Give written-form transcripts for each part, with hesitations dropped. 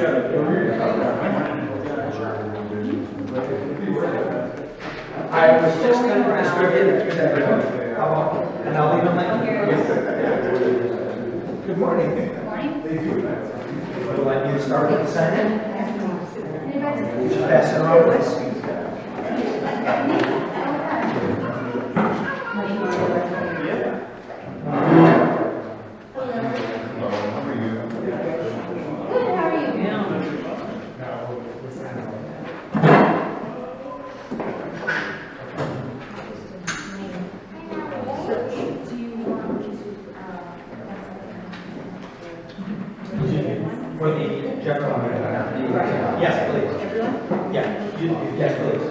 I was just going to distribute it to everyone. How about, and I'll leave them like. Good morning. Good morning. Would you like me to start with the sign-in? Pass it around, please. For the general, yes, please. Yeah, yes, please.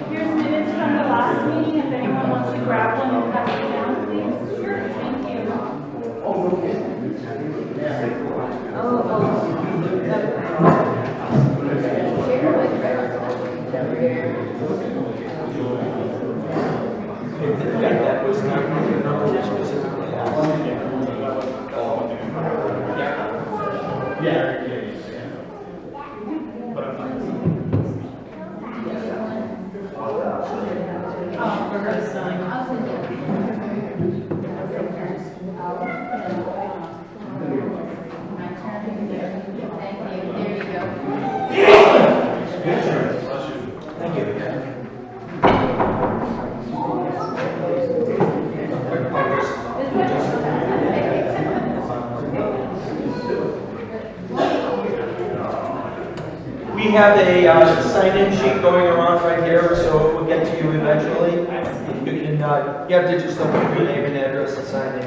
Here's minutes from the last meeting. If anyone wants to grab one and pass it down, please. Sure, thank you. That was not specifically asked. Yeah. For her to sign. Thank you. We have a sign-in sheet going around right here, so we'll get to you eventually. You can, you have to just look at your name and address and sign in.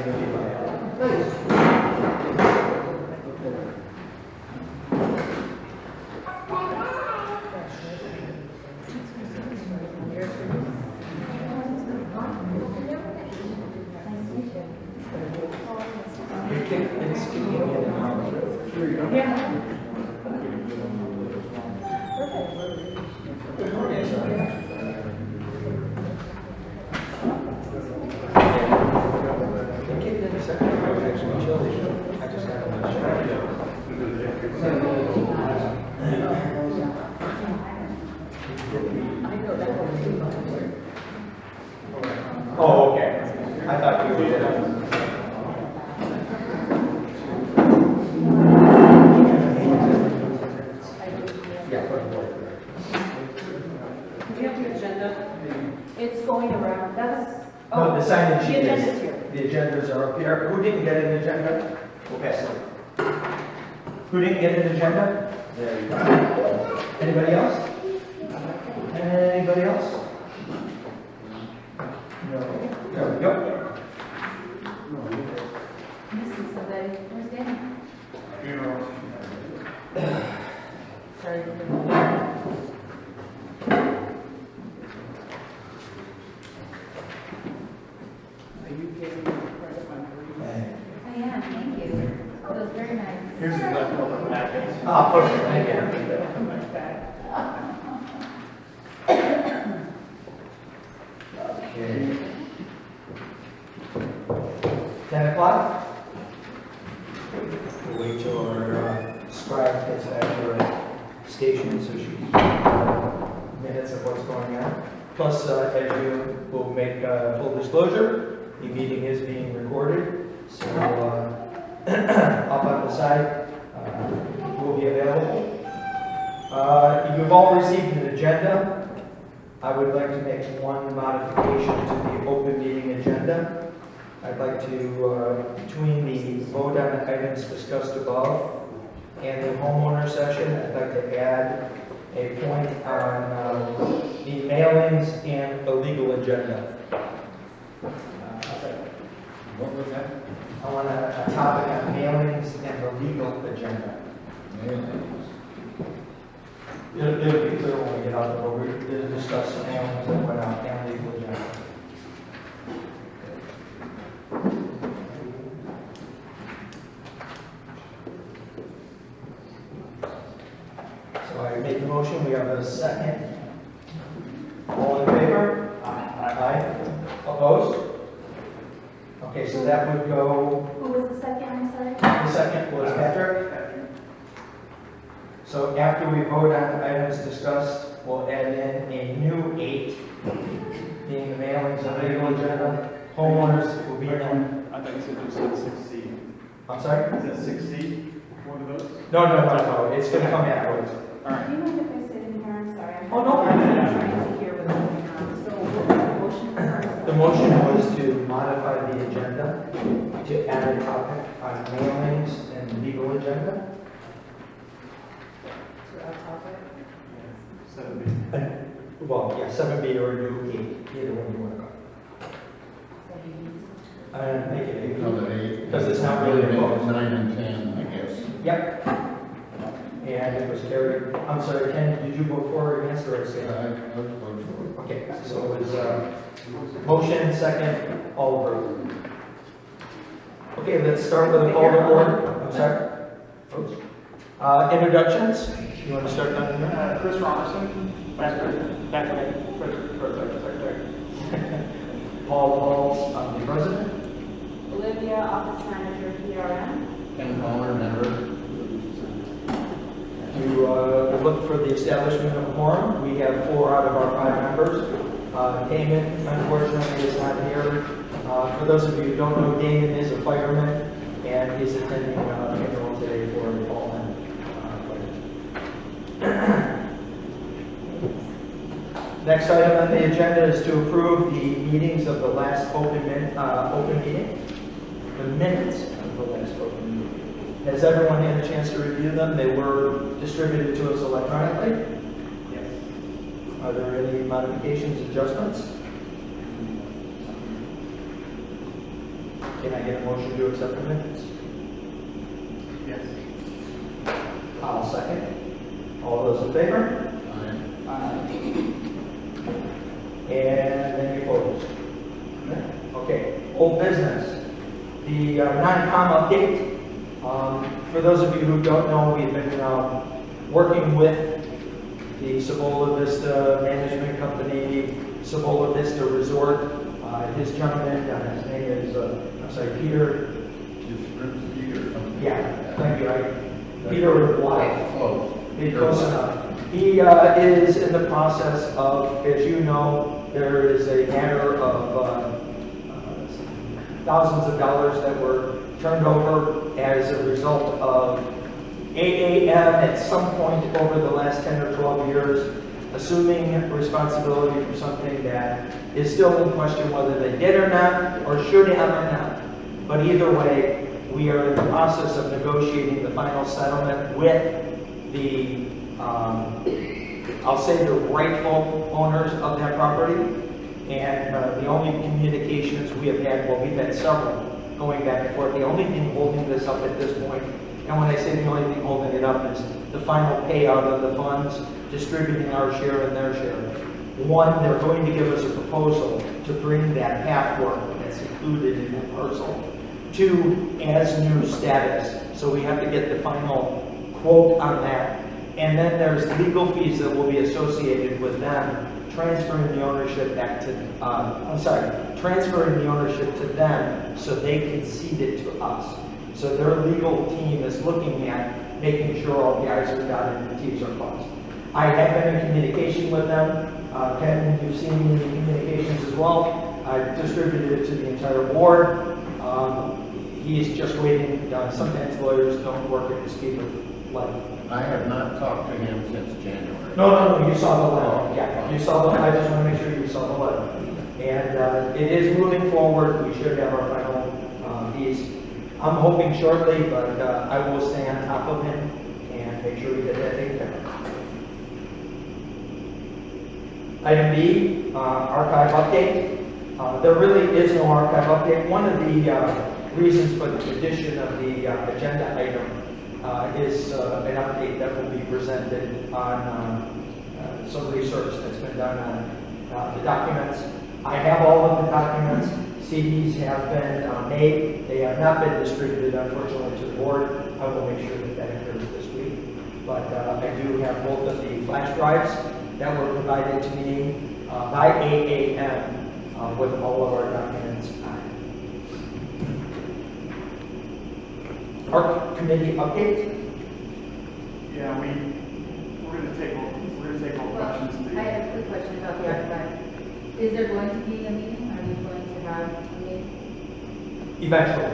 It's kicking in and out. Yeah. Oh, okay. I thought you did. Do you have the agenda? It's going around. That's. No, the sign-in sheet The agenda's is. here. The agendas are up here. Who didn't get an agenda? We'll pass it. Who didn't get an agenda? There you go. Anybody else? Anybody else? No. There we go. Missing somebody. Where's Danny? Sorry. I am, thank you. Oh, that was very nice. Here's the leftover packets. Ah, perfect. Thank you. Okay. 10 o'clock? We'll wait till our scribe gets back to her station so she can keep minutes of what's going on. Plus, as you will make full disclosure, the meeting is being recorded. So up on the side will be available. You've all received an agenda. I would like to make one modification to the open meeting agenda. I'd like to, between the vote on the items discussed above and the homeowner session, I'd like to add a point on the mailings and the legal agenda. What was that? I want a topic on mailings and the legal agenda. It'll be clear when we get out, but we're going to discuss the mailings that went out and legal agenda. So I make the motion, we have a second. All in favor? Aye. Aye. Opposed? Okay, so that would go, Who was the second, I'm sorry? the second was Patrick. So after we vote on the items discussed, we'll add in a new 8, being the mailings of legal agenda. Homeowners will be in, I think you said 6C. I'm sorry? Is that 6C before the vote? No, it's gonna come afterwards. All right. Do you mind if I sit in here? I'm sorry. Oh, no. I'm trying to hear what's going on. So what was the motion was? The motion was to modify the agenda to add a topic on mailings and legal agenda. To our topic? 7B. Well, yeah, 7B or a new 8, either one you want to go. Make it 8. Another 8. Because it's not really a vote. 9 and 10, I guess. Yep. And it was carried, I'm sorry, Ken, did you vote for or against or abstain? Let's vote for it. Okay, so it was motion, second, all approved. Okay, let's start with a call to order. I'm sorry? Oops. Introductions? You want to start down there? Chris Robertson, Vice President, President, Secretary. Paul Walls, I'm the president. Olivia, Office Manager, PRM. Ken Palmer, member. To look for the establishment of a quorum, we have 4 out of our 5 members. Damon, unfortunately, is not here. For those of you who don't know, Damon is a fireman, and he's attending a funeral today for a fallen fireman. Next item on the agenda is to approve the meetings of the last open meeting, the minutes of the last open meeting. Has everyone had a chance to review them? They were distributed to us electronically. Yes. Are there any modifications, adjustments? Can I get a motion to accept the minutes? Yes. I'll second. All those in favor? And any opposed? Okay, old business. The non-com update. For those of you who don't know, we've been working with the Cibola Vista Management Company, Cibola Vista Resort. His gentleman, his name is, I'm sorry, Peter. Yeah, thank you. Peter Wyatt. Close. Close enough. He is in the process of, as you know, there is a matter of thousands of dollars that were turned over as a result of AAM at some point over the last 10 or 12 years, assuming responsibility for something that is still in question whether they did or not, or should have or not. But either way, we are in the process of negotiating the final settlement with the I'll say the rightful owners of that property, and the only communications we have had, well, we've had several going back and forth. The only thing holding this up at this point, and when I say the only thing holding it up, is the final payout of the funds, distributing our share and their share. One, they're going to give us a proposal to bring that half work that's included in that parcel to as new status. So we have to get the final quote on that. And then there's legal fees that will be associated with them transferring the ownership back to, transferring the ownership to them so they can cede it to us. So their legal team is looking at making sure all the I's are dotted and the T's are crossed. I have been in communication with them. Ken, you've seen the communications as well. I've distributed it to the entire board. He's just waiting. Sometimes lawyers don't work at the speed of light. I have not talked to him since January. No, you saw the letter. Yeah, you saw the, I just want to make sure you saw the letter. And it is moving forward. We should have our final fees. I'm hoping shortly, but I will stay on top of him and make sure we get that taken care of. Item B, archive update. There really is no archive update. One of the reasons for the addition of the agenda item is an update that will be presented on some research that's been done on the documents. I have all of the documents. CDs have been made. They have not been distributed, unfortunately, to the board. I will make sure that that occurs this week. But I do have both of the flash drives that were provided to me by AAM with all of our documents on it. Our committee updates? Yeah, we're gonna take all questions. Well, I have a quick question about the archive. Is there going to be a meeting? Are you going to have a meeting? Eventually.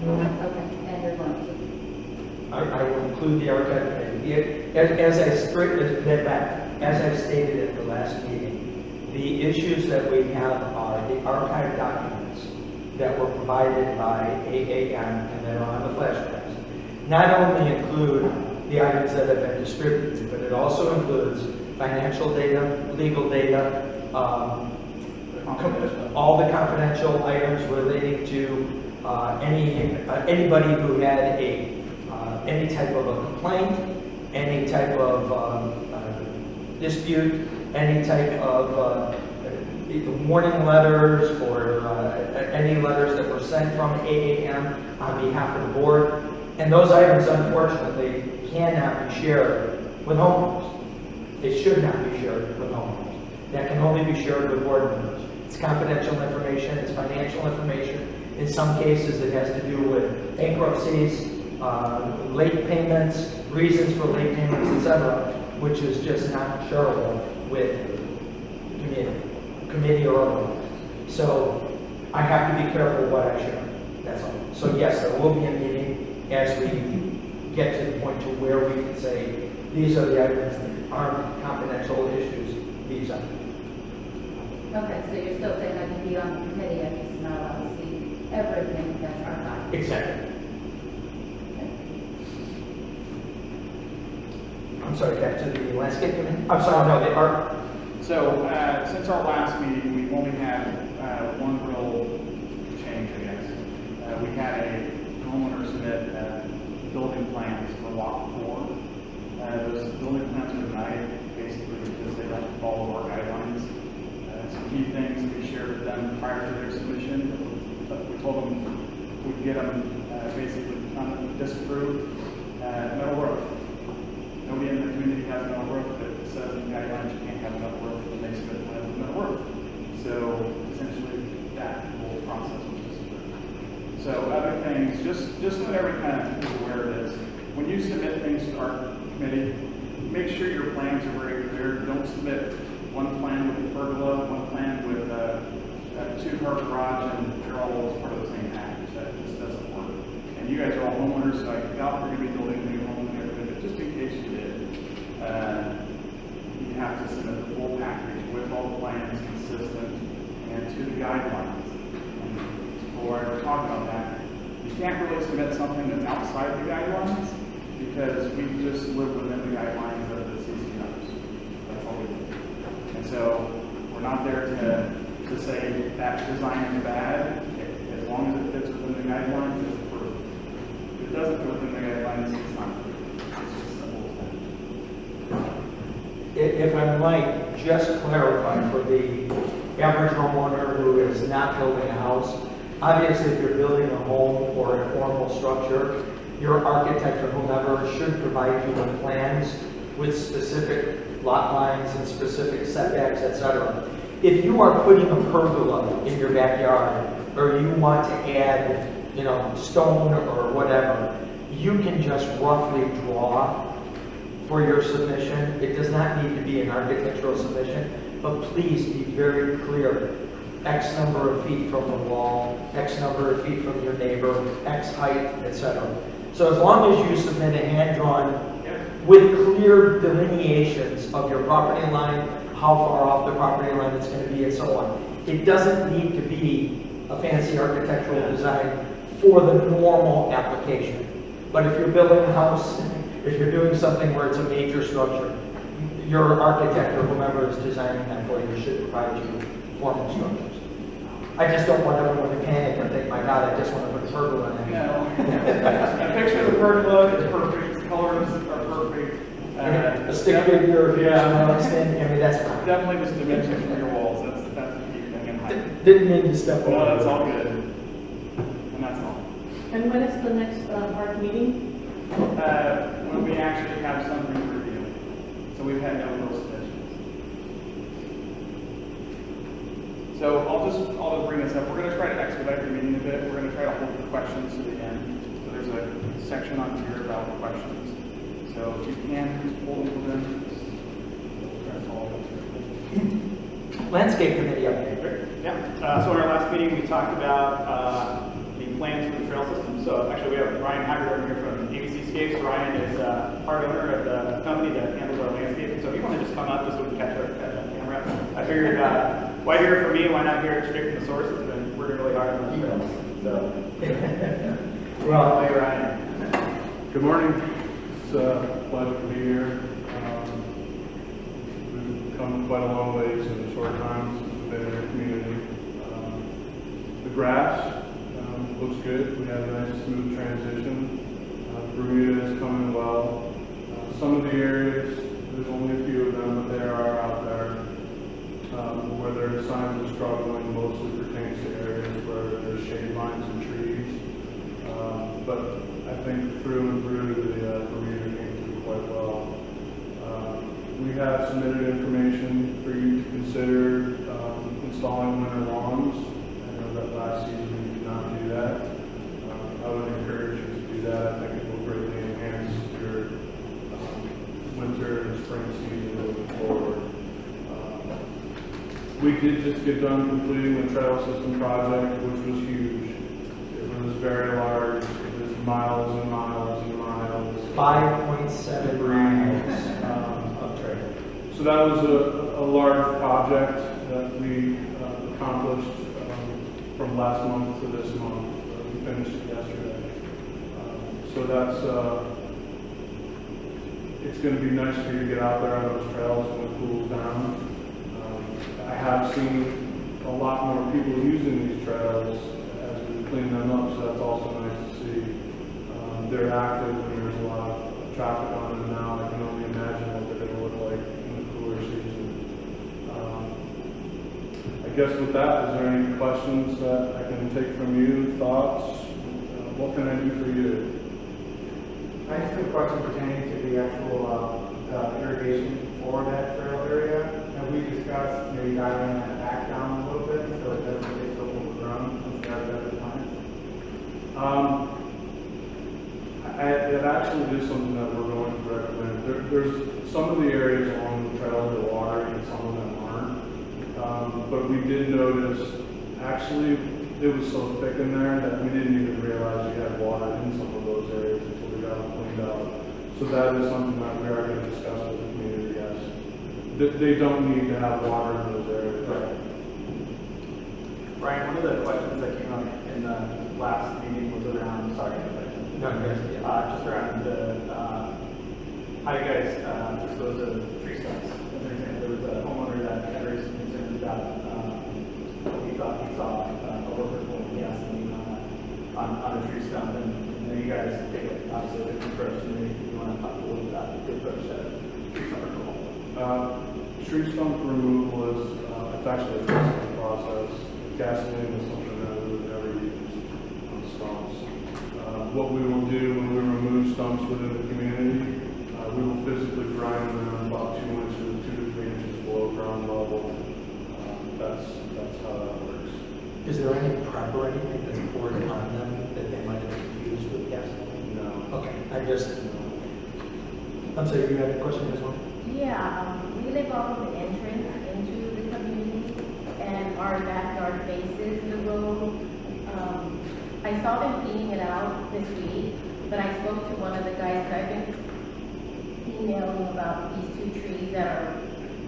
Okay, and you're going to? I will include the archive committee. As I stated at the last meeting, the issues that we have are the archive documents that were provided by AAM and that are on the flash drives. Not only include the items that have been distributed, but it also includes financial data, legal data, all the confidential items relating to anybody who had any type of a complaint, any type of dispute, any type of warning letters or any letters that were sent from AAM on behalf of the board. And those items, unfortunately, cannot be shared with homeowners. They should not be shared with homeowners. That can only be shared with board members. It's confidential information, it's financial information. In some cases, it has to do with bankruptcies, late payments, reasons for late payments, etc., which is just not shareable with committee or otherwise. So I have to be careful what I share. That's all. So yes, there will be a meeting as we get to the point to where we can say these are the items that aren't confidential issues. These are. Okay, so you're still saying I can be on the committee, I'm just not allowed to see everything that's archived? Exactly. I'm sorry, back to the landscape committee? I'm sorry, no, the art. So, since our last meeting, we've only had one real change, I guess. We had a homeowner submit building plans for lot 4. Those building plans were denied basically because they don't follow our guidelines. Some key things we shared with them prior to their submission. We told them we'd get them basically disapproved. Metal roof. Nobody in the community has a metal roof that says in the guidelines you can't have a metal roof that makes it a metal roof. So essentially that whole process was disapproved. So other things, just let every kind of is aware of this. When you submit things to our committee, make sure your plans are very clear. Don't submit one plan with a pergola, one plan with a two-car garage, and they're all part of the same package. That just doesn't work. And you guys are all homeowners, so I doubt we're going to be building a new home and everything, but just in case you did, you have to submit the full package with all the plans consistent and to the guidelines. And before I talk about that, you can't really submit something that's outside the guidelines because we just live within the guidelines of the CCNRs. That's all we do. And so we're not there to say that design is bad. As long as it fits within the guidelines, it's approved. If it doesn't fit within the guidelines, it's not approved. It's just simple as that. If I might just clarify for the average homeowner who is not building a house, obviously if you're building a home or a formal structure, your architect or whomever should provide you with plans with specific lot lines and specific setbacks, etc. If you are putting a pergola in your backyard or you want to add, stone or whatever, you can just roughly draw for your submission. It does not need to be an architectural submission, but please be very clear. X number of feet from the wall, X number of feet from your neighbor, X height, etc. So as long as you submit a hand-drawn with clear delineations of your property line, how far off the property line it's going to be, and so on. It doesn't need to be a fancy architectural design for the normal application. But if you're building a house, if you're doing something where it's a major structure, your architect or whomever is designing that for you should provide you formal structures. I just don't want everyone to panic and think, my God, I just want to put a pergola in there. No. A picture of the pergola is perfect. Colors are perfect. A stick figure, that's fine. Definitely just dimensions for your walls. That's the key thing in height. Didn't mean to step over. No, that's all good. And that's all. And when is the next park meeting? When we actually have something to review. So we've had no real submissions. So I'll just bring this up. We're going to try to expedite the meeting a bit. We're going to try to hold the questions to the end. So there's a section on here about questions. So if you can, just hold them. That's all. Landscape committee update. Yeah, so in our last meeting, we talked about the plans for the trail system. So actually, we have Ryan Haggard here from ABC Scapes. Ryan is part owner of the company that handles our landscaping. So if you want to just come up just so we can catch our camera. I figured, why hear it from me? Why not hear it straight from the source? It's been working really hard on the trails. So, Well, hey, Ryan. Good morning. It's a pleasure to be here. We've come quite a long ways in a short time since we've been in your community. The grass looks good. We had a nice smooth transition. Bermuda is coming well. Some of the areas, there's only a few of them, but they are out there. Where there are signs of struggling mostly pertains to areas where there's shade lines and trees. But I think through and through the Bermuda came through quite well. We have submitted information for you to consider installing winter lawns. I know that last season we did not do that. I would encourage you to do that. I think it will greatly enhance your winter and spring season moving forward. We did just get done completing the trail system project, which was huge. It was very large. It was miles and miles and miles. 5.7 miles of trail. So that was a large project that we accomplished from last month to this month. We finished it yesterday. So that's, it's going to be nice for you to get out there on those trails when it cools down. I have seen a lot more people using these trails as we clean them up, so that's also nice to see. They're active and there's a lot of traffic on them now. I can only imagine what they're going to look like in the cooler season. I guess with that, is there any questions that I can take from you, thoughts? What can I do for you? I just have a question pertaining to the actual irrigation for that trail area. Have we discussed maybe dialing that back down a little bit so it doesn't get so overgrown since there are other times? It actually is something that we're going to recommend. There's some of the areas along the trail that are watery and some of them aren't. But we did notice, actually, it was so thick in there that we didn't even realize you had water in some of those areas until we got them cleaned out. So that is something that we are going to discuss with the community, yes. They don't need to have water in those areas. Ryan, one of the questions that came up in the last meeting was around, sorry, No, yes, yeah. just around the, how you guys dispose of tree stumps. As an example, there was a homeowner that had raised some concerns about, he thought he saw a worker pulling gasoline on a tree stump, and you guys take it, obviously, a different approach, and maybe you want to talk a little bit about the approach that tree stump removal. Tree stump removal is, it's actually a physical process. Gasoline is something that we would never use on stumps. What we will do when we remove stumps within the community, we will physically grind them about 2 inches, 2 to 3 inches below ground level. That's how that works. Is there any prep or anything that's poured on them that they might have confused with gasoline? No. Okay, I'm sorry, you had a question as well? Yeah, we live off of the entrance into the community, and our backyard faces the road. I saw them cleaning it out this week, but I spoke to one of the guys that I've been emailing about these 2 trees that are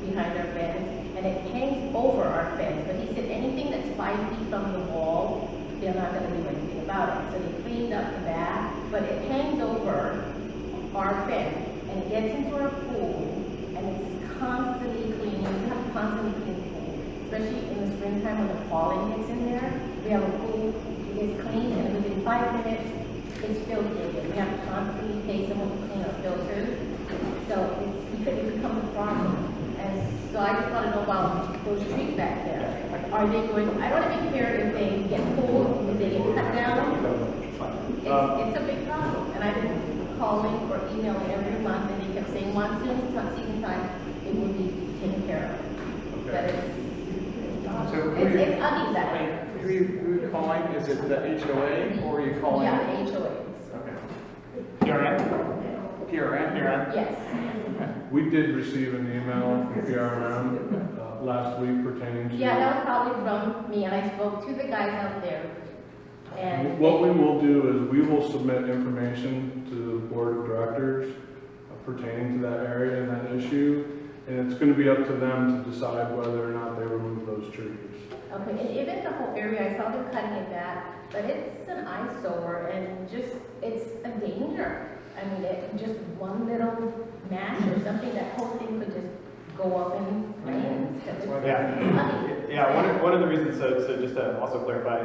behind our fence, and it hangs over our fence, but he said anything that's 5 feet from the wall, they're not gonna do anything about it. So they cleaned up the back, but it hangs over our fence, and it gets into our pool, and it's constantly cleaning. We have to constantly clean the pool, especially in the springtime when the pollen gets in there. We have a pool, it gets clean, and within 5 minutes, it's filtered. We have to constantly pay someone to clean our filters. So it becomes a problem. And so I just want to know about those trees back there. Are they going, I want to be clear if they get pulled, if they get cut down. It's a big problem. And I've been calling or emailing every month, and they kept saying monsoon season time, it will be taken care of. But it's So who It's, you- it's ugly there. Who you calling? Is it the HOA or are you calling? Yeah, HOAs. Okay. PRM? Yes. We did receive an email from PRM last week pertaining to. Yeah, that was probably from me, and I spoke to the guys out there. And What we will do is we will submit information to the board of directors pertaining to that area and that issue. And it's going to be up to them to decide whether or not they remove those trees. okay, and even the whole area, I saw them cutting it back, but it's an eyesore and just, it's a danger. I mean, just one little match or something, that whole thing could just go up in flames. 'Cause it's ugly. Yeah, one of the reasons, so just to also clarify,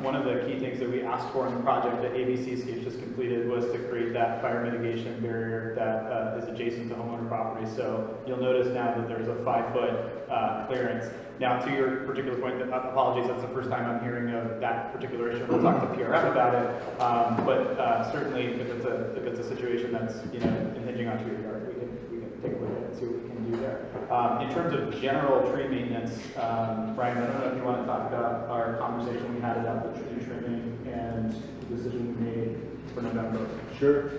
one of the key things that we asked for in the project that ABC's just completed was to create that fire mitigation barrier that is adjacent to homeowner property. So you'll notice now that there's a 5-foot clearance. Now, to your particular point, apologies, that's the first time I'm hearing of that particular issue. We'll talk to PRF about it, but certainly if it's a situation that's impinging on your yard, we can take a look at it and see what we can do there. In terms of general tree maintenance, Brian, I don't know if you want to talk about our conversation we had about the tree trimming and the decision we made for November. Sure.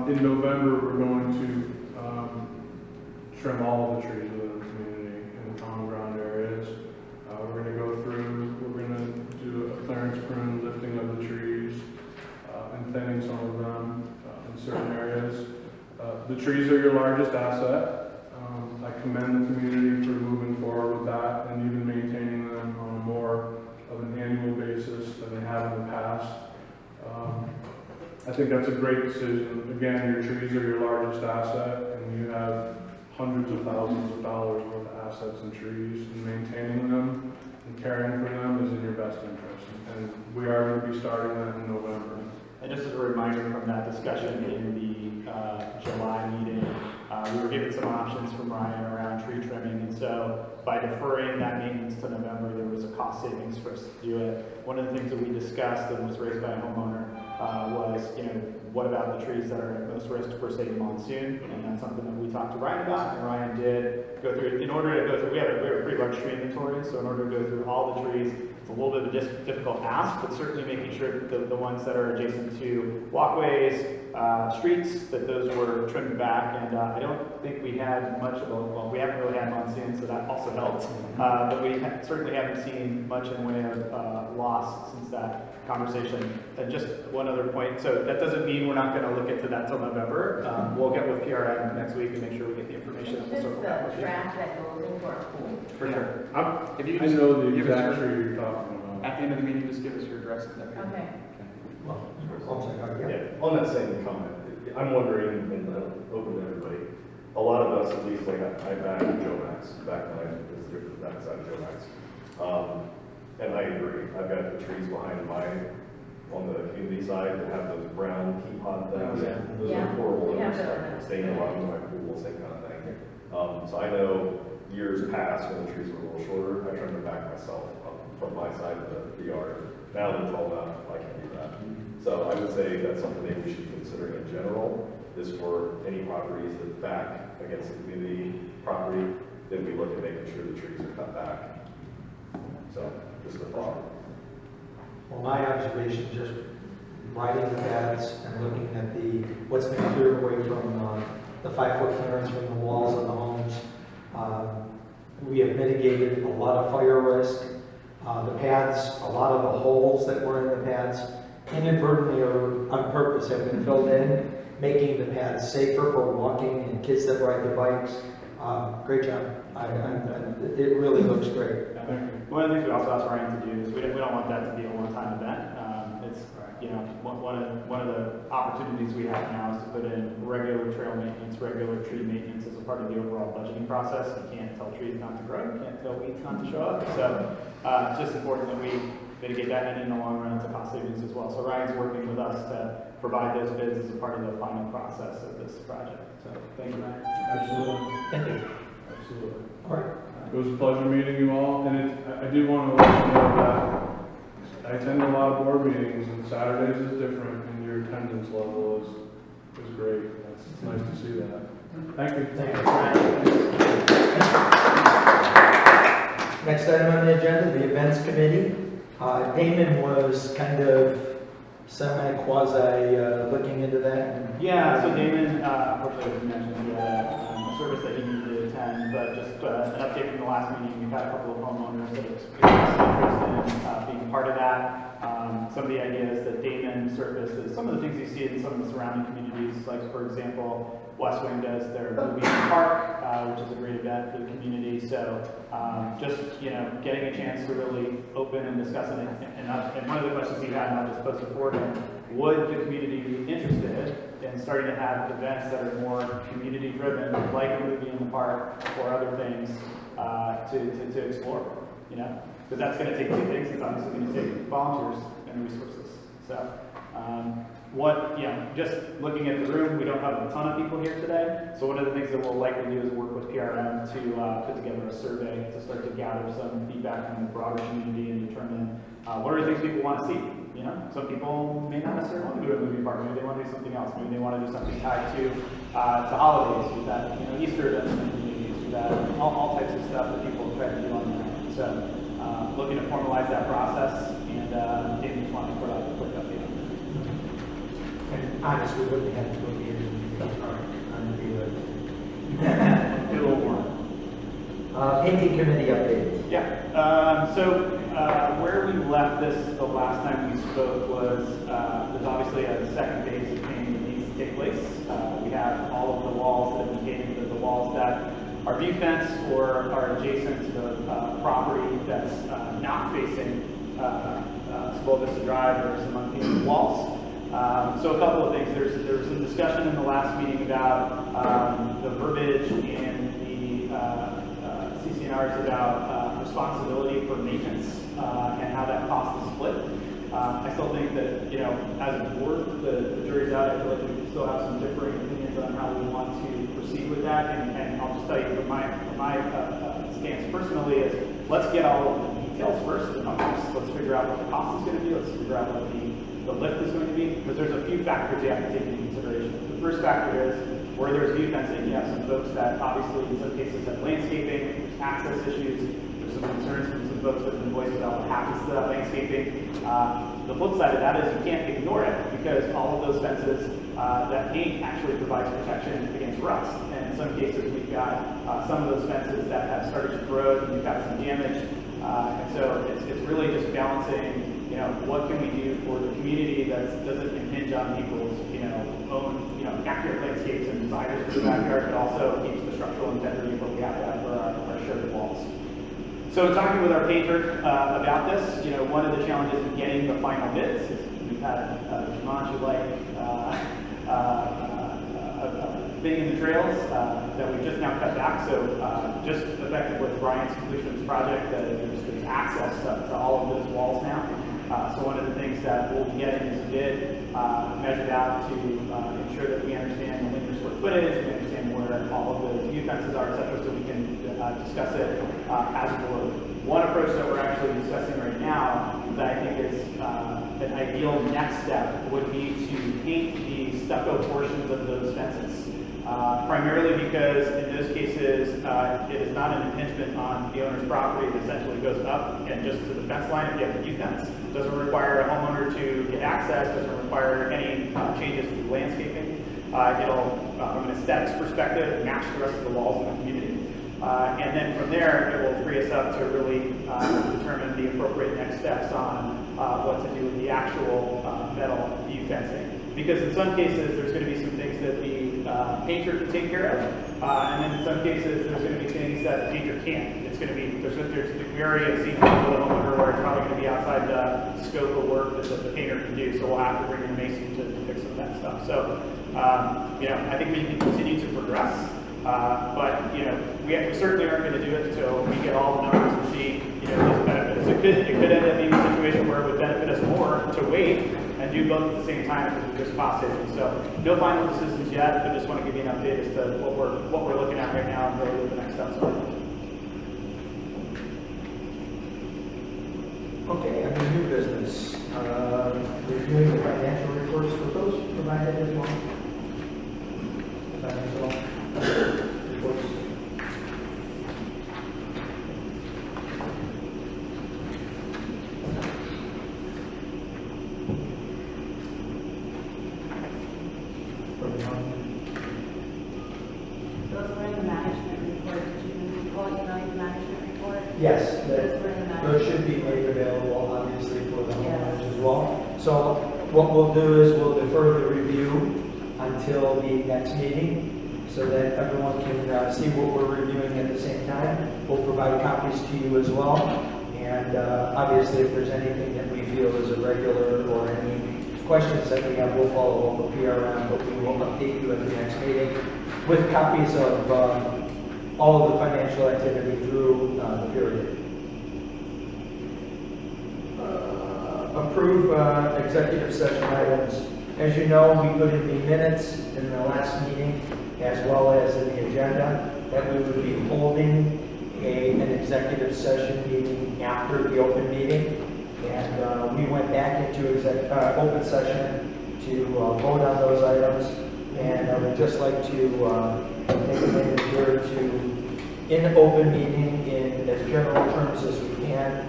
In November, we're going to trim all of the trees within the community in the common ground areas. We're going to go through, we're going to do a clearance prune, lifting of the trees, and thinning some of them in certain areas. The trees are your largest asset. I commend the community for moving forward with that and even maintaining them on a more of an annual basis than they have in the past. I think that's a great decision. Again, your trees are your largest asset, and you have hundreds of thousands of dollars worth of assets in trees, and maintaining them and caring for them is in your best interest. And we are going to be starting that in November. And just as a reminder from that discussion in the July meeting, we were given some options from Ryan around tree trimming, and so by deferring that maintenance to November, there was a cost savings for us to do it. One of the things that we discussed and was raised by a homeowner was, what about the trees that are at most risk for, say, monsoon? And that's something that we talked to Ryan about, and Ryan did go through. In order to go through, we have a pretty large tree inventory, so in order to go through all the trees, it's a little bit of a difficult ask, but certainly making sure that the ones that are adjacent to walkways, streets, that those were trimmed back. And I don't think we had much of we haven't really had monsoon, so that also helped. But we certainly haven't seen much in the way of loss since that conversation. And just one other point, so that doesn't mean we're not going to look into that till November. We'll get with PRM next week and make sure we get the information. It's And we'll just circle back the with you. trash that goes into our pool. For sure. If you I could just know the give us exact your- tree you're talking about. At the end of the meeting, just give us your address and everything. Okay. Yeah, on that same comment, I'm wondering, and open to everybody, a lot of us, at least like I back Joe Max, back when I was there for that side of Joe Max. And I agree, I've got the trees behind mine on the community side that have those brown pea pod things. Yeah. Those Yeah, are horrible, we have those those. stay in the bottom of my pool, same kind of thing. So I know years past when the trees were a little shorter, I trimmed them back myself from my side of the yard. Now they're tall enough, I can't do that. So I would say that's something maybe we should be considering in general, is for any properties that back against the community property, then we look at making sure the trees are cut back. So, just a thought. Well, my observation, just riding the paths and looking at what's been cleared away from the 5-foot clearance from the walls of the homes, we have mitigated a lot of fire risk. The paths, a lot of the holes that were in the paths, inadvertently or on purpose, have been filled in, making the paths safer for walking and kids that ride their bikes. Great job. It really looks great. One of the things we also asked Ryan to do is we don't want that to be a one-time event. It's one of the opportunities we have now is to put in regular trail maintenance, regular tree maintenance as a part of the overall budgeting process. You can't tell trees not to grow, you can't tell weeds not to show up. So it's just important that we mitigate that, and in the long run, it's a cost savings as well. So Ryan's working with us to provide those bids as a part of the final process of this project. So thank you, Ryan. Absolutely. Thank you. Absolutely. All right. It was a pleasure meeting you all, and I do want to let you know that I attend a lot of board meetings, and Saturdays is different, and your attendance level is great. It's nice to see that. Thank you. Thank you. Next item on the agenda, the events committee. Damon was kind of semi-quasi looking into that. Yeah, so Damon, unfortunately, as you mentioned, he had a service that he needed to attend, but just an update from the last meeting, we've had a couple of homeowners that expressed interest in being part of that. Some of the ideas that Damon surfaced is some of the things you see in some of the surrounding communities, like for example, West Wing does their movie in the park, which is a great event for the community. So just getting a chance to really open and discuss it. And one of the questions he had, and I'll just post it for him, would the community be interested in starting to have events that are more community driven, like a movie in the park or other things to explore, because that's going to take two things. It's obviously going to take volunteers and resources. So just looking at the room, we don't have a ton of people here today. So one of the things that we'll likely do is work with PRM to put together a survey to start to gather some feedback from the broader community and determine what are the things people want to see. Some people may not necessarily want to go to a movie park. Maybe they want to do something else. Maybe they want to do something tied to holidays. We've got Easter events in the communities. We've got all types of stuff that people try to do on their own. So looking to formalize that process, and David just wanted to put out a quick update on that. And honestly, we wouldn't have to go here in the park on the view. A little more. Painting committee update. Yeah. So where we left this the last time we spoke was there's obviously a second phase of painting that needs to take place. We have all of the walls that have been painted, the walls that are view fence or are adjacent to the property that's not facing Cibola Vista Drive. There are some unpainted walls. So a couple of things. There was some discussion in the last meeting about the verbiage in the CCNRs about responsibility for maintenance and how that cost is split. I still think that, as a board, the jury's out. I feel like we still have some differing opinions on how we want to proceed with that. And I'll just tell you from my stance personally is let's get all of the details first, the numbers. Let's figure out what the cost is going to be. Let's figure out what the lift is going to be, because there's a few factors you have to take into consideration. The first factor is where there's view fencing, you have some folks that obviously in some cases have landscaping, there's access issues, there's some concerns from some folks that have been voiced about what happens to that landscaping. The flip side of that is you can't ignore it, because all of those fences, that paint actually provides protection against rust. And in some cases we've got some of those fences that have started to corrode and we've got some damage. And so it's really just balancing, what can we do for the community that doesn't impinge on people's, own, accurate landscapes and desires for the backyard, but also keeps the structural integrity of what we have to have for our shared walls. So in talking with our painter about this, one of the challenges in getting the final bids is we've had a Jumanji-like thing in the trails that we just now cut back. So just effective with Brian's completion of this project, there's access to all of those walls now. So one of the things that we'll be getting is a bid measured out to ensure that we understand the linear square footage, we understand where all of the view fences are, et cetera, so we can discuss it as a board. One approach that we're actually discussing right now that I think is an ideal next step would be to paint the stucco portions of those fences. Primarily because in those cases, it is not an impingement on the owner's property. It essentially goes up and just to the fence line if you have a view fence. It doesn't require a homeowner to get access, doesn't require any changes to the landscaping. It'll, from an aesthetics perspective, match the rest of the walls in the community. And then from there, it will free us up to really determine the appropriate next steps on what to do with the actual metal view fencing. Because in some cases, there's going to be some things that the painter can take care of, and then in some cases, there's going to be things that the painter can't. It's going to be, we already have seen people with a homeowner where it's probably going to be outside the scope of work that the painter can do, so we'll have to bring in a mason to fix some of that stuff. So, I think we can continue to progress, but, we certainly aren't going to do it until we get all the numbers and see, does it benefit us. It could end up being a situation where it would benefit us more to wait and do both at the same time because it's just cost savings. So no final decisions yet, but just want to give you an update as to what we're looking at right now and really what the next steps are. Okay, under new business, reviewing the financial reports, were those provided as well? Financial reports. Yes, That's very nice. those should be made available, obviously, for the homeowners as well. So what we'll do is we'll defer the review until the next meeting, so that everyone can see what we're reviewing at the same time. We'll provide copies to you as well. And obviously, if there's anything that we feel is irregular or any questions that we have, we'll follow up with PRM, but we will update you at the next meeting with copies of all of the financial activity through the period. Approve executive session items. As you know, we put in the minutes in the last meeting, as well as in the agenda, that we would be holding an executive session meeting after the open meeting. And we went back into open session to vote on those items. And I would just like to take a minute here to, in open meeting, in as general terms as we can,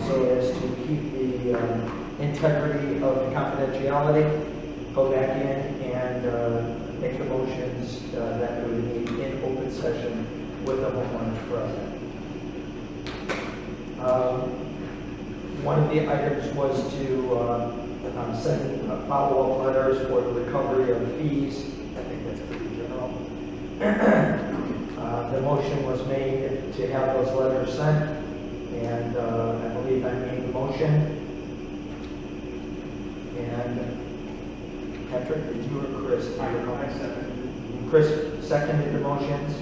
so as to keep the integrity of the confidentiality, go back in and make the motions that we would need in open session with the homeowners present. One of the items was to send follow-up letters for the recovery of fees. I think that's pretty general. The motion was made to have those letters sent, and I believe I made the motion. And Patrick, did you or Chris? I second. Chris seconded the motions,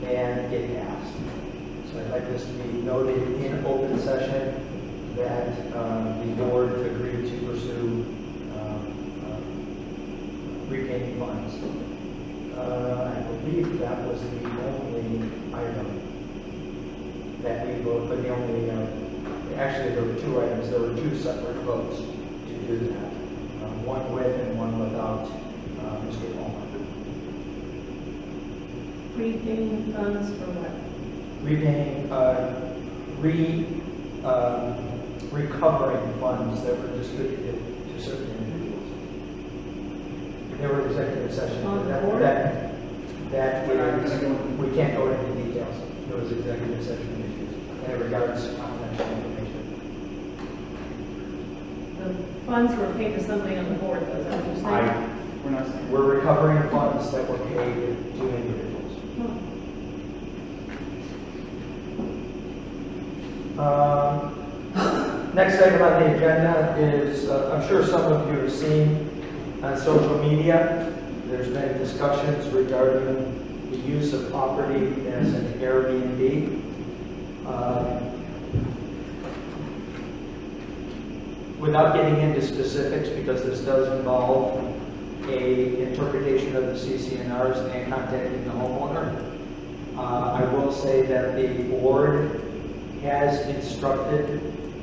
and it passed. So I'd like this to be noted in open session that the board agreed to pursue repaying funds. I believe that was the only item that we voted, but the only, actually there were two items, there were two separate votes to do that. One with and one without Mr. Palmer. Repaying funds for what? Repaying, recovering funds that were distributed to certain individuals. There were executive sessions. On the that- board? That we can't go into details. There was executive session issues, and it regards confidential information. The funds were paid to somebody on the board, though, is that what you're saying? We're not saying. We're recovering funds that were paid to individuals. Next item on the agenda is, I'm sure some of you have seen on social media, there's been discussions regarding the use of property as an Airbnb. Without getting into specifics, because this does involve a interpretation of the CCNRs and contacting the homeowner, I will say that the board has instructed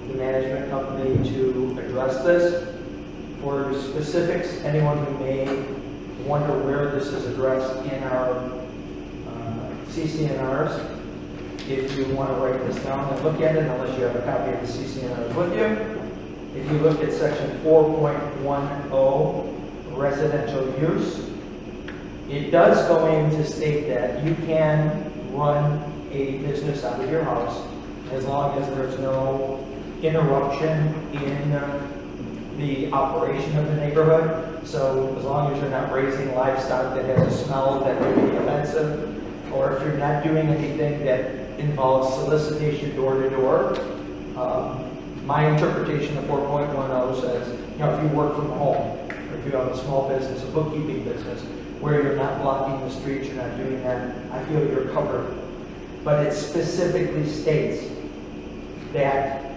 the management company to address this. For specifics, anyone who may wonder where this is addressed in our CCNRs, if you want to write this down and look at it, unless you have a copy of the CCNRs with you, if you look at section 4.10, residential use, it does go in to state that you can run a business out of your house as long as there's no interruption in the operation of the neighborhood. So as long as you're not raising livestock that has a smell that would be offensive, or if you're not doing anything that involves solicitation door to door. My interpretation of 4.10 says, if you work from home, or if you have a small business, a bookkeeping business, where you're not blocking the streets, you're not doing that, I feel you're covered. But it specifically states that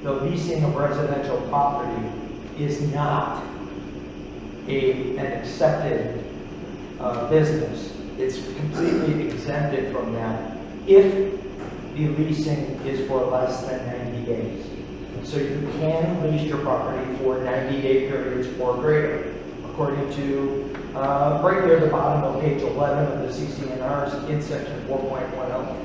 the leasing of residential property is not an accepted business. It's completely exempted from that if the leasing is for less than 90 days. So you can lease your property for 90-day periods or greater, according to right near the bottom of page 11 of the CCNRs in section 4.10.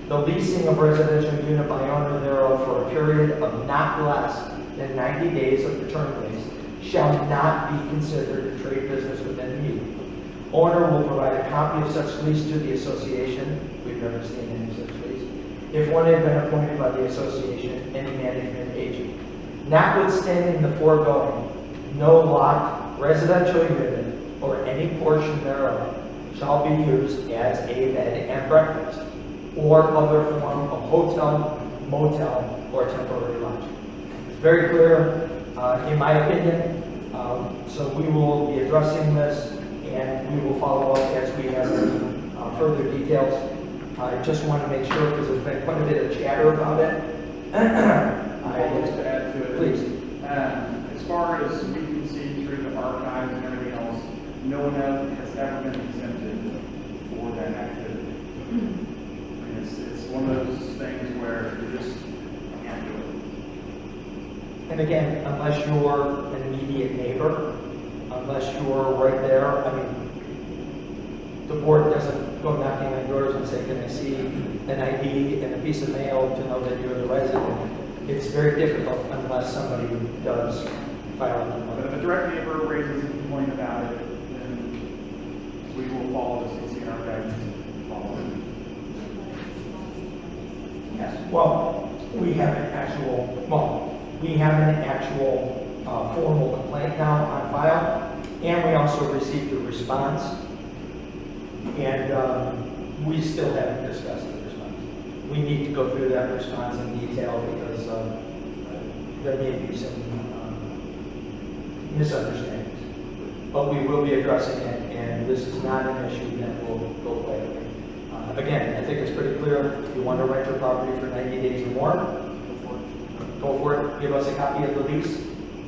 The leasing of residential unit by owner thereof for a period of not less than 90 days of the term lease shall not be considered a trade business within the meeting. Owner will provide a copy of such lease to the association. We've never seen any such lease. if one had been appointed by the association, any management agent. Notwithstanding the foregoing, no lot, residential unit, or any portion thereof shall be used as a bed and breakfast, or other form of hotel, motel, or temporary lodging. It's very clear, in my opinion, so we will be addressing this, and we will follow up as we have any further details. I just want to make sure, because there's been quite a bit of chatter about it. I'll just add to it. Please. As far as we can see through the archives and everything else, no one else has ever been exempted for that activity. And it's one of those things where you just can't do it. And again, unless you're an immediate neighbor, unless you're right there, I mean, the board doesn't go knocking on doors and say, can I see an ID and a piece of mail to know that you're the resident? It's very difficult unless somebody does file a But complaint. if a direct neighbor raises a complaint about it, then we will follow the CCNR guidance and follow it. Yes, well, we have an actual formal complaint now on file, and we also received a response, and we still haven't discussed the response. We need to go through that response in detail because there may be some misunderstandings. But we will be addressing it, and this is not an issue that will go away. Again, I think it's pretty clear. If you want to rent your property for 90 days or more, go for it. Give us a copy of the lease,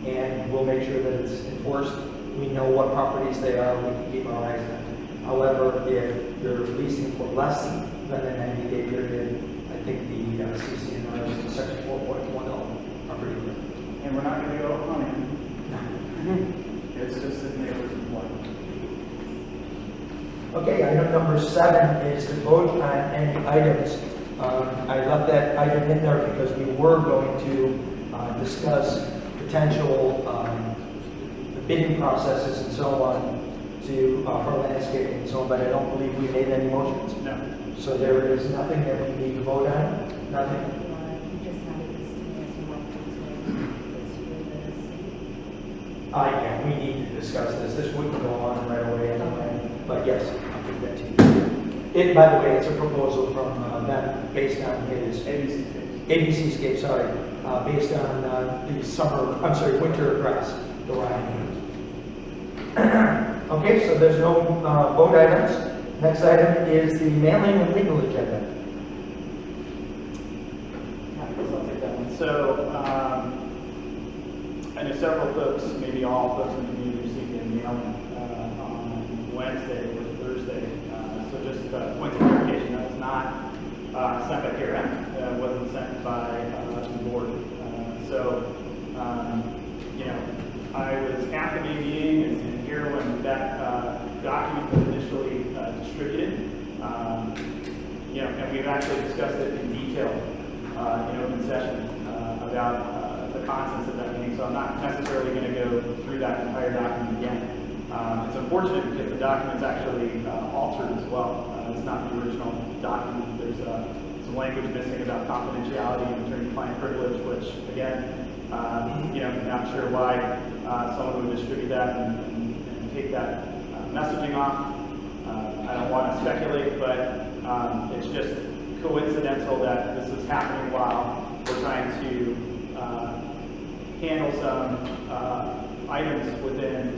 and we'll make sure that it's enforced. We know what properties they are. We can keep our eyes on them. However, if you're leasing for less than a 90-day period, I think the CCNR is section 4.10 are pretty clear. And we're not going to go hunting. It's just that neighbors complain. Okay, item number 7 is to vote on any items. I left that item in there because we were going to discuss potential bidding processes and so on for landscaping and so on, but I don't believe we made any motions. No. So there is nothing that we need to vote on, nothing. Yeah, we need to discuss this. This wouldn't go on right away anyway, but yes, I'll give that to you. By the way, it's a proposal from them based on his ABC scape, based on the winter grass, the Ryan. Okay, so there's no vote items. Next item is the mailing and legal agenda. I'll take that one. So, I know several folks, maybe all folks in the community received a mailing on Wednesday or Thursday. So just points of clarification, that was not sent by KRM. It wasn't sent by the board. I was at the May meeting and here when that document was initially distributed. And we've actually discussed it in detail in open session about the contents of that meeting. So I'm not necessarily going to go through that entire document again. It's unfortunate because the document's actually altered as well. It's not the original document. There's some language missing about confidentiality and attorney-client privilege, which again, I'm not sure why someone would distribute that and take that messaging off. I don't want to speculate, but it's just coincidental that this is happening while we're trying to handle some items within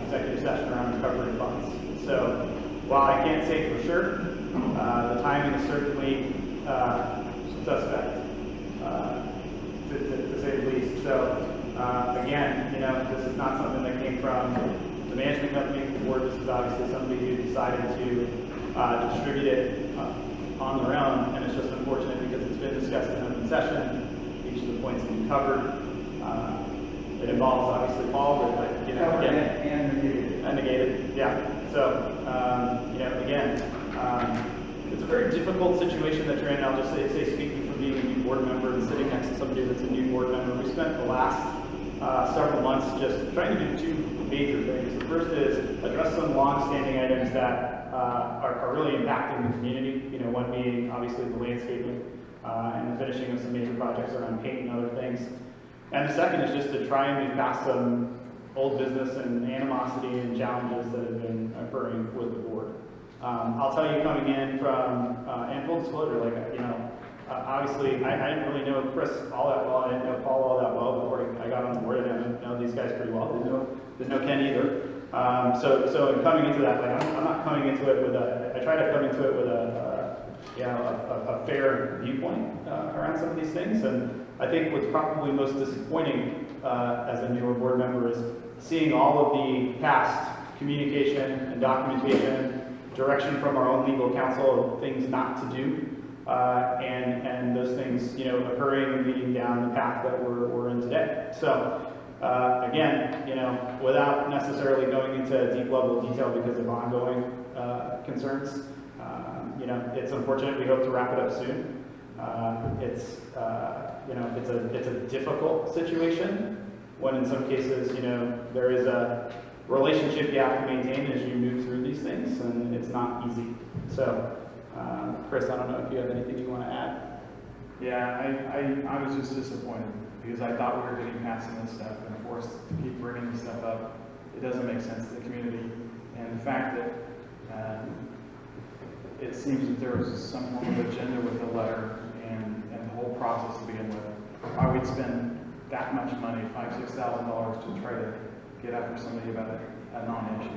executive session around recovery funds. So while I can't say for sure, the timing is certainly suspect, to say the least. So again, this is not something that came from the management company. The board, this is obviously somebody who decided to distribute it on their own, and it's just unfortunate because it's been discussed in open session. Each of the points that we covered. It involves obviously Paul, but again, and negated. Yeah. So again, it's a very difficult situation that you're in. I'll just say speaking from being a new board member and sitting next to somebody that's a new board member, we spent the last several months just trying to do two major things. The first is address some long-standing items that are really impacting the community. One being obviously the landscaping. and the finishing of some major projects around paint and other things. And the second is just to try and move past some old business and animosity and challenges that have been occurring with the board. I'll tell you, coming in from, and full disclosure, obviously, I didn't really know Chris all that well. I didn't know Paul all that well before I got on the board. I didn't know these guys pretty well. Didn't know Ken either. So in coming into that, I'm not coming into it with I try to come into it with a fair viewpoint around some of these things. And I think what's probably most disappointing as a newer board member is seeing all of the past communication and documentation, direction from our own legal counsel of things not to do, and those things, occurring and leading down the path that we're in today. So, again, without necessarily going into deep level of detail because of ongoing concerns, it's unfortunate. We hope to wrap it up soon. It's a difficult situation when in some cases, there is a relationship you have to maintain as you move through these things, and it's not easy. So, Chris, I don't know if you have anything you want to add. Yeah, I was just disappointed because I thought we were getting past some of this stuff and forced to keep bringing this stuff up. It doesn't make sense to the community. And the fact that it seems that there was some form of agenda with the letter and the whole process to begin with. Why we'd spend that much money, $5,000 to $6,000 to try to get after somebody about a non-issue.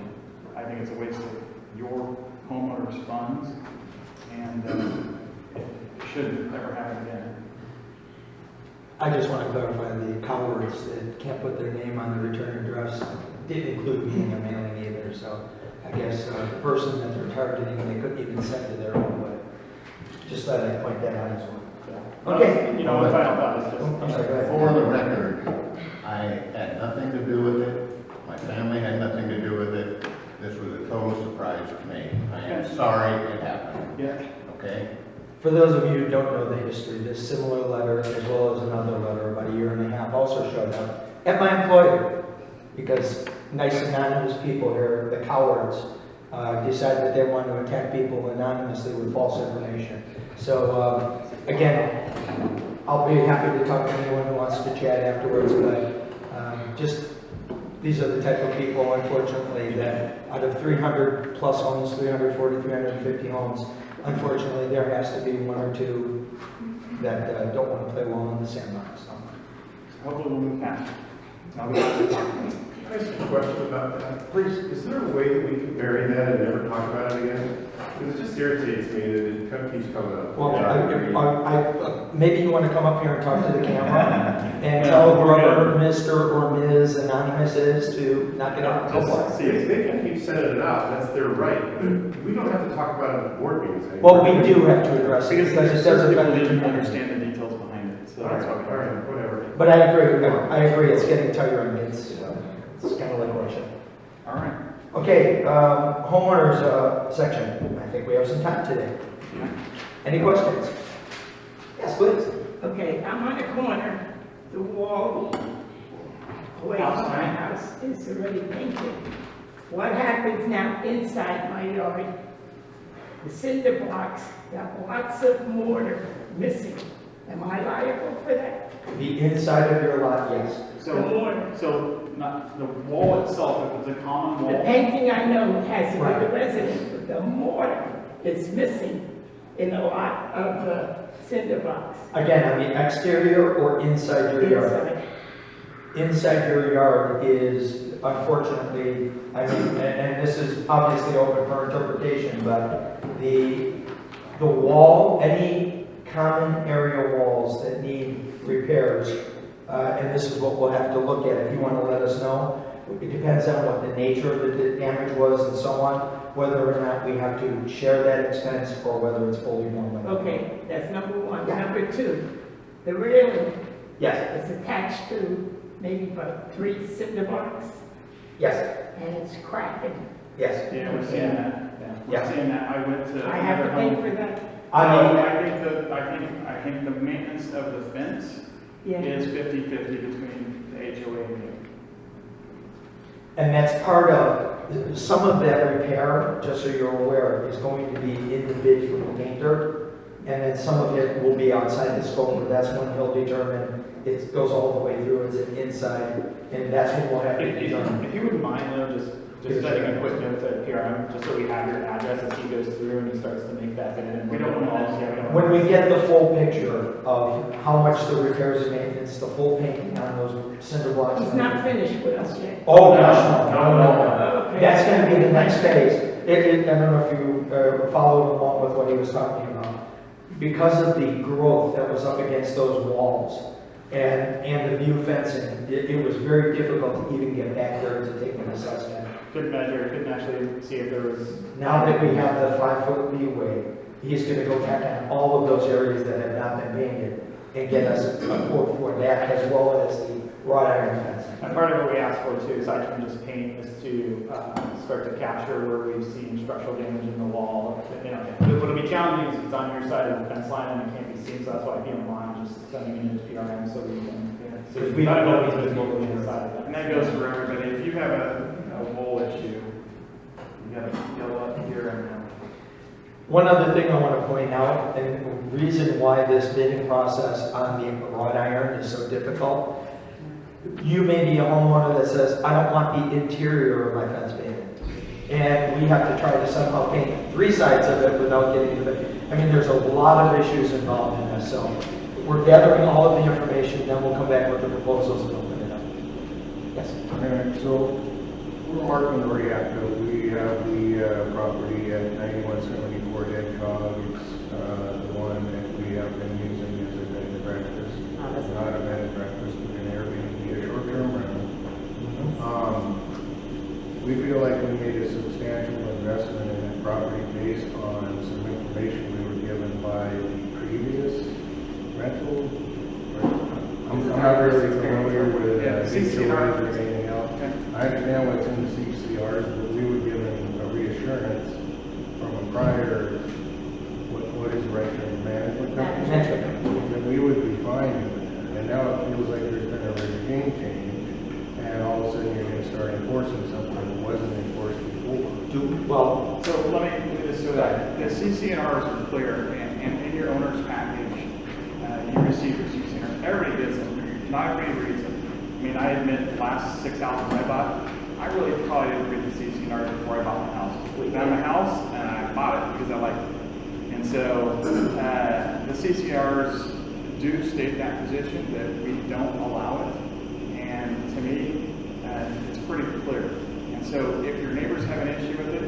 I think it's a waste of your homeowners' funds, and it shouldn't ever happen again. I just want to clarify, the cowards that can't put their name on the return address didn't include me in the mailing either, so I guess the person that they're targeting, they couldn't even send to their own, but just thought I'd point that out as well. Okay. One final thought is just, I'm sorry, go ahead. For the record, I had nothing to do with it. My family had nothing to do with it. This was a total surprise to me. I am sorry it happened. yeah. Okay? For those of you who don't know the history, this similar letter, as well as another letter about a year and a half, also showed up at my employer, because nice anonymous people here, the cowards, decided that they wanted to attack people anonymously with false information. So, again, I'll be happy to talk to anyone who wants to chat afterwards, but these are the type of people, unfortunately, that out of 300 plus homes, 340, 350 homes, unfortunately, there has to be one or two that don't want to play well in the sandbox. So. Hopefully we'll move past it. Now we have to talk about it. Can I ask a question about that? Please. Is there a way that we can bury that and never talk about it again? Because it just irritates me that it kind of keeps coming up. Well, maybe you want to come up here and talk to the camera and tell whoever Mr. or Ms. Anonymous is to knock it out. Go for it. See, they can keep sending it out, that's their right. But we don't have to talk about it at board meetings anymore. Well, we do have to address it Because because it does certain people affect the didn't community. understand the details behind it, so All that's right, why we. all right, whatever. But I agree, it's getting tiring, it's kind of like Russia. All right. Okay, homeowners section, I think we have some time today. Any questions? Yes, please. Okay, I'm on the corner. The wall away from my house is already painted. What happens now inside my yard? The cinder blocks got lots of mortar missing. Am I liable for that? The inside of your lot, yes. The mortar. So not the wall itself, if it's a common The wall. painting I know has to be Right. the resident, but the mortar is missing in a lot of the cinder blocks. Again, on the exterior or inside your yard? Inside. Inside your yard is, unfortunately, and this is obviously open for interpretation, but the wall, any common area walls that need repairs, and this is what we'll have to look at if you want to let us know. It depends on what the nature of the damage was and so on, whether or not we have to share that expense or whether it's fully borne. Okay, that's number one. Yeah. Number two, the railing Yes, is attached to maybe about 3 cinder blocks, yes, and it's cracking. yes. Yeah, we're seeing that. Yeah. We're seeing that. I went to. I have to another pay home. for that. I think the maintenance of the fence Yeah. is 50-50 between the HOA and you. And that's part of, some of that repair, just so you're aware, is going to be in the bid from the painter. and then some of it will be outside the scope, but that's when he'll determine it goes all the way through, it's inside, and that's when we'll have to determine. If you wouldn't mind though, just sending a quick note to PRM, just so we have your address as he goes through and he starts to make that bid. And We don't want to, yeah, we don't. When we get the full picture of how much the repairs and maintenance, the full painting on those cinder blocks. He's not finished with us yet. Oh, gosh, no. Okay. That's gonna be the next phase. I don't know if you followed along with what he was talking about. Because of the growth that was up against those walls and the view fencing, it was very difficult to even get back there to take an assessment. Couldn't measure, couldn't actually see if there was. Now that we have the 5-foot leeway, he's gonna go back on all of those areas that have not been painted and get us a quote for that, as well as the wrought iron fencing. And part of what we asked for too, aside from just paint, is to start to capture where we've seen structural damage in the wall. You know, what'll be challenging is if it's on your side of the fence line and it can't be seen, so that's why if you don't mind just sending it into PRM so we can. So Because we we don't know don't if need it's to visible be from the inside of that. And that goes for everybody. If you have a wall issue, you gotta go up here and down. One other thing I want to point out, and the reason why this bidding process on the wrought iron is so difficult, you may be a homeowner that says, I don't want the interior of my fence painted. And we have to try to somehow paint 3 sides of it without getting to the, I mean, there's a lot of issues involved in this, so we're gathering all of the information, then we'll come back with the proposals and open it up. Yes? Okay, so we're marking the reactor. We have the property at 9174 Dead Cog. It's the one that we have been using as a bed and breakfast. Not a bed and breakfast, but an Airbnb, a short-term rental. We feel like we made a substantial investment in that property based on some information we were given by the previous rental. I'm not really familiar with CCRs or anything else. I understand what's in the CCRs, but we were given a reassurance from a prior, what is rent management company? That we would be fine with it. And now it feels like there's been a regime change, and all of a sudden you're going to start enforcing something that wasn't enforced before. Well, So let me just so that the CCNRs are clear, and in your owner's package, you receive your CCNR. Everybody gets them. Not everybody reads them. I mean, I admit the last 6 houses I bought, I really probably didn't read the CCNR before I bought my house. I found a house and I bought it because I liked it. And so the CCNRs do state that position that we don't allow it. And to me, it's pretty clear. And so if your neighbors have an issue with it,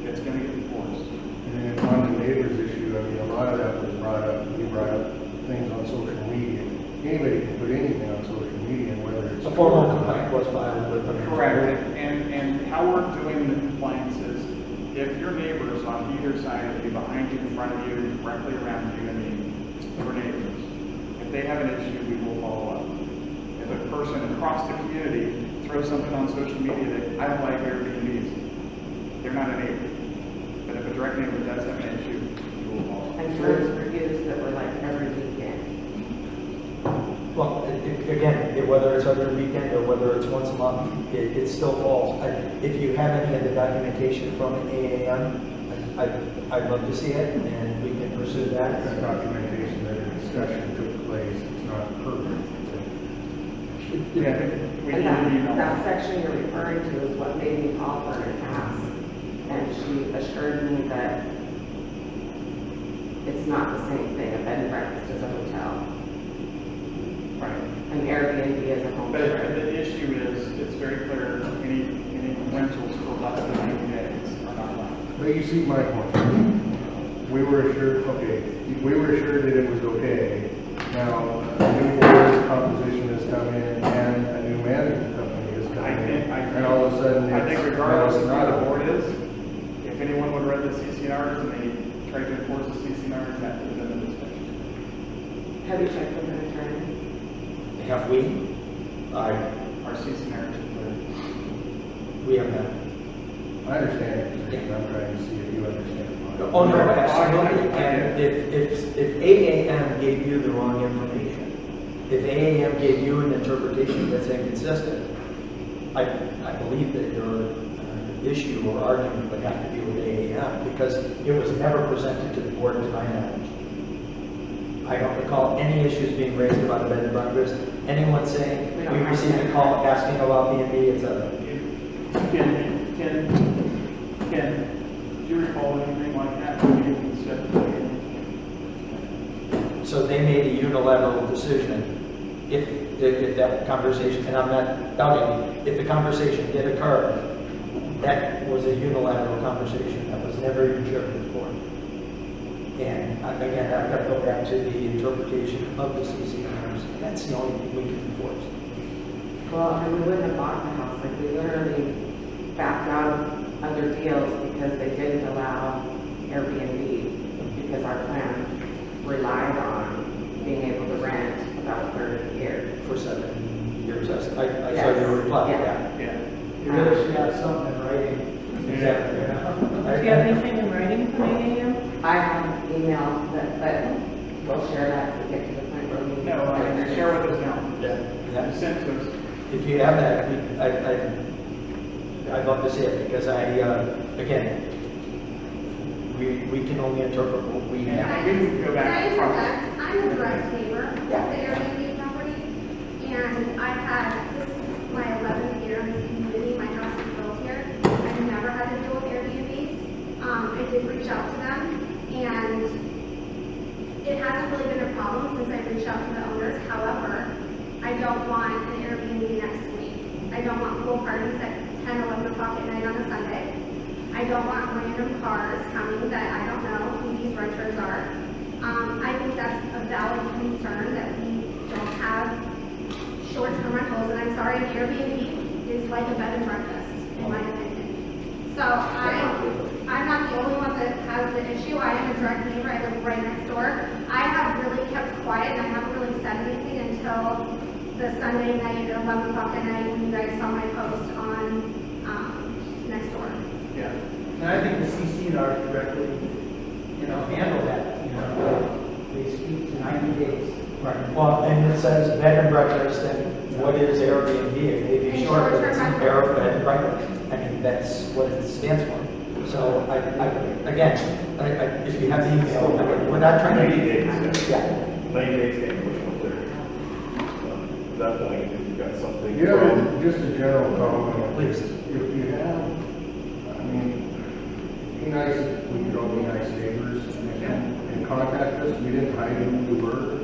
it's going to get enforced. And on the neighbors issue, I mean, a lot of that was brought up, we brought up things on social media. Anybody can put anything on social media, whether it's... a formal complaint was filed with them. Correct. And how we're doing the complaints is, if your neighbors on either side of you, behind you, in front of you, directly around you, I mean, your neighbors, if they have an issue, we will follow up. If a person across the community throws something on social media that I don't like Airbnbs, they're not a neighbor. But if a direct neighbor does have an issue, we will follow up. And terms were used that were like every weekend. Well, again, whether it's every weekend or whether it's once a month, it still falls. If you have any of the documentation from AAM, I'd love to see it, and we can pursue that. That documentation that a discussion took place, it's not perfect. Yeah, I think we need And an email. that section you're referring to is what made me call her and ask. And she assured me that it's not the same thing, a bed and breakfast is a hotel. Right. An Airbnb is a home But share. the issue is, it's very clear, any rentals for less than 90 days are not allowed. But you see my point. We were assured, we were assured that it was okay. Now, a new board composition has come in and a new management company has come in. And all of a sudden, I think regardless of not who the board is, if anyone would read the CCNRs and they tried to enforce the CCNRs, that would have been a discussion. Have you checked with an attorney? Have we? Our CCNRs are clear. We have not. I understand your position. I'm trying to see if you understand mine. Oh, no, absolutely. And if AAM gave you the wrong information, if AAM gave you an interpretation that's inconsistent, I believe that your issue or argument would have to be with AAM, because it was never presented to the board to my knowledge. I don't recall any issues being raised about a bed and breakfast. Anyone saying, we received a call asking about B&B, etc. Ken, do you recall anything like that? So they made a unilateral decision. If that conversation, and I'm not doubting, if the conversation did occur, that was a unilateral conversation. That was never even shared with the board. And again, I've got to go back to the interpretation of the CCNRs. That's the only thing we can enforce. Well, and we wouldn't have bought the house, like we literally backed out of other deals because they didn't allow Airbnb, because our plan relied on being able to rent about a third of the year. For 7 years. I saw Yes. your reply. Yeah. Yeah. You really should have something in writing. Exactly. Do you have anything in writing from AAM? I have emailed that, but we'll share that if we get to the point where we. No, share with us now. Yeah. Send to us. If you have that, I'd love to see it, because again, we can only interpret what we have. We can go back. Can I interject? I'm a direct neighbor of the Airbnb property, and I've had, this is my 11th year in this community, my house is built here. I've never had to deal with Airbnbs. I did reach out to them, and it hasn't really been a problem since I've reached out to the owners. However, I don't want an Airbnb next to me. I don't want pool parties at 10, 11 o'clock at night on a Sunday. I don't want random cars coming that I don't know who these renters are. I think that's a valid concern that we don't have short-term rentals, and I'm sorry, an Airbnb is like a bed and breakfast, in my opinion. So I'm not the only one that has the issue. I am a direct neighbor. I live right next door. I have really kept quiet, and I haven't really said anything until the Sunday night at 11 o'clock at night when you guys saw my post on next door. Yeah. And I think the CCNR directly, handle that, they speak to 90 days. Right. Well, and it says bed and breakfast, and what is Airbnb? It may be And short, but short-term it's rental. bed and breakfast. I mean, that's what it stands for. So, again, if you have the email, we're not trying to 90 be. days, Yeah. 90 days can't push no clear. At that point, if you've got something. Yeah, just a general comment. Please. If you have, I mean, be nice, we could all be nice neighbors and contact us. We didn't hide who we were.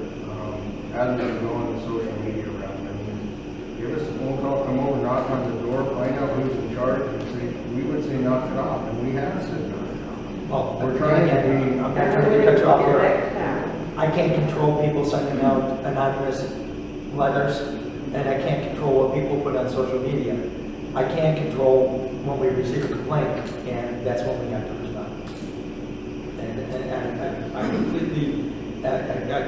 As we go on the social media around, I mean, give us a phone call, come over, knock on the door, find out who's in charge, and say, we would say knock it off, and we have said knock it off. Well, We're trying to be. I'm not trying to cut you off here. I can't control people sending out anonymous letters, and I can't control what people put on social media. I can control when we receive a complaint, and that's when we have to respond. And I completely, I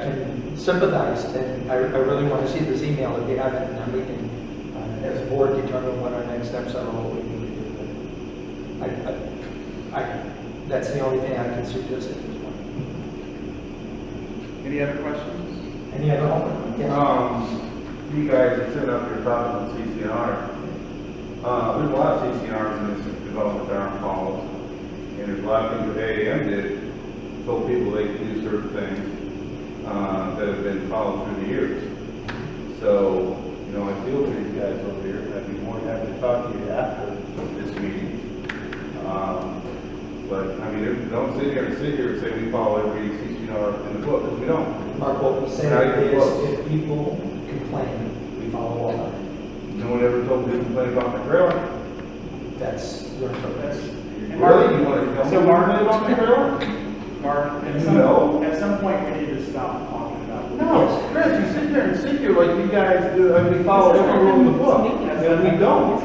can sympathize, and I really want to see this email if you have it, and then we can, as a board, determine what our next steps are, or what we need to do. That's the only thing I can suggest at this point. Any other questions? Any other? Yes. You guys are sitting up here talking about CCNR. There's a lot of CCNRs in this development that aren't followed. And there's a lot of things that AAM did, told people they could do certain things that have been followed through the years. So, I feel for these guys over here. I'd be more than happy to talk to you after this meeting. But, don't sit here and say we follow every CCNR in the book, because we don't. Mark, what we say is if people complain, we follow all of them. No one ever told me to complain about my trailer. That's your interpretation. Really? You want to tell me So Mark, about my trailer? Mark, at some point we need to stop talking about this. No, Chris, you sit there and sit here like you guys do, and we follow every rule in the book, and we don't.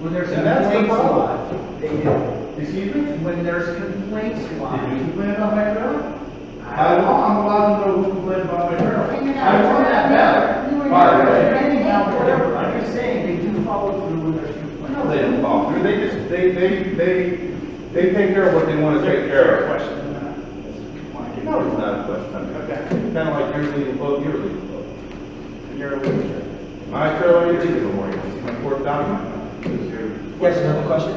When there's And that's the problem. they do. Excuse me? When there's complaints Did you complain about my trailer? How long I'm allowed to know who complained about my trailer? I want that better. I'm just saying, they do follow through when there's complaints. No, they didn't follow through. They just, they take care of what they want to take care of. Question. No, it's not a question. Okay. Kind of like your legal boat, your legal boat. You're a leader. My trailer ain't legal anymore. You see my court document? Yes, another question?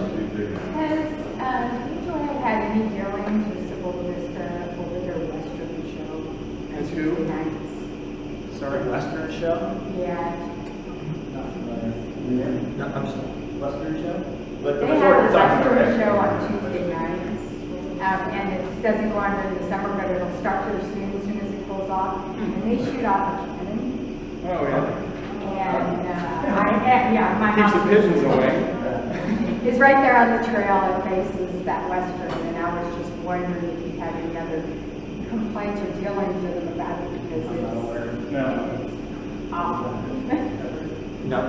Has, BJOA had any dealings with Cibola Vista over their westerly show? It's who? Sorry, Western Show? Yeah. Not familiar. No, I'm sorry. Western Show? But the They resort have a is on Western show on Tuesday nights, and it doesn't go on during the summer, but it'll start to soon as it cools off. And they shoot off a cannon, Oh, yeah. and, yeah, my Keeps the house pigeons away. is right there on the trail that faces that Western, and I was just wondering if you had any other complaints or dealings with them about it, because I'm not it's aware. No. awful. No,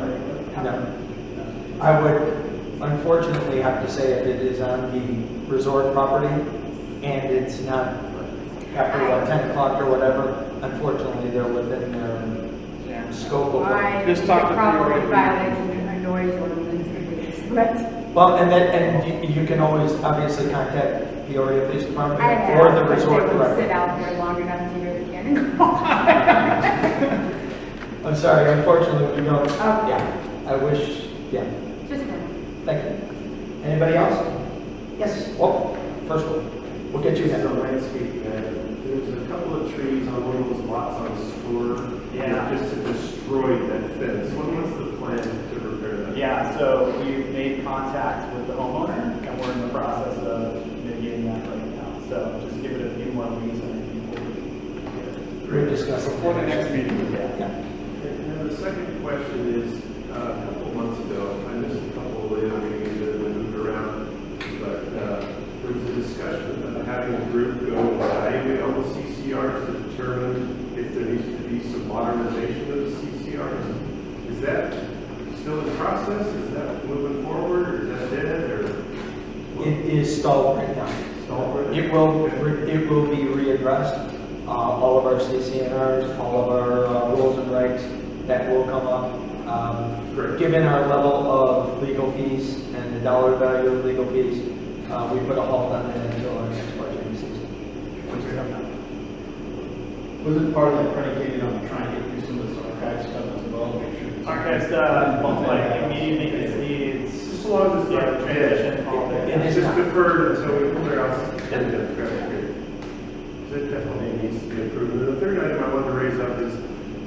no. I would unfortunately have to say if it is on the resort property and it's not after what, 10 o'clock or whatever, unfortunately, they're within their scope of work. I Just talk to probably Peoria. violated a noise ordinance, but Well, and you can always obviously contact Peoria Police Department I have, or the but resort they would sit director. out there long enough to hear the cannon go. I'm sorry, unfortunately, we don't, Okay. yeah, I wish, yeah, Just one. thank you. Anybody else? Yes, well, first one, we'll get you This is a then. landscape plan. There's a couple of trees on one of those lots on Store. Yeah. Just to destroy that fence. What's the plan to repair that? Yeah, so we've made contact with the homeowner, and we're in the process of mitigating that right now. So just give it a few more weeks, and I think we'll get it. We'll discuss it. For the next meeting. Yeah. And then the second question is, a couple of months ago, I missed a couple of later meetings that we moved around, but there was a discussion of having a group go evaluate all the CCRs to determine if there needs to be some modernization of the CCRs. Is that still in process? Is that moving forward, or is that dead, or? It is stalled right now. Stalled right now? It will be readdressed. All of our CCNRs, all of our rules and regs, that will come up. Great. Given our level of legal fees and the dollar value of legal fees, we put a halt on that until our next budgeting season. Wasn't part of that predicated on trying to get through some of this archive stuff as well, make sure. Archive stuff, like immediate maintenance needs. Just as long as it's not Transition, all that. It is Just not. deferred until we clear out. That definitely needs to be improved. And the third item I wanted to raise up is,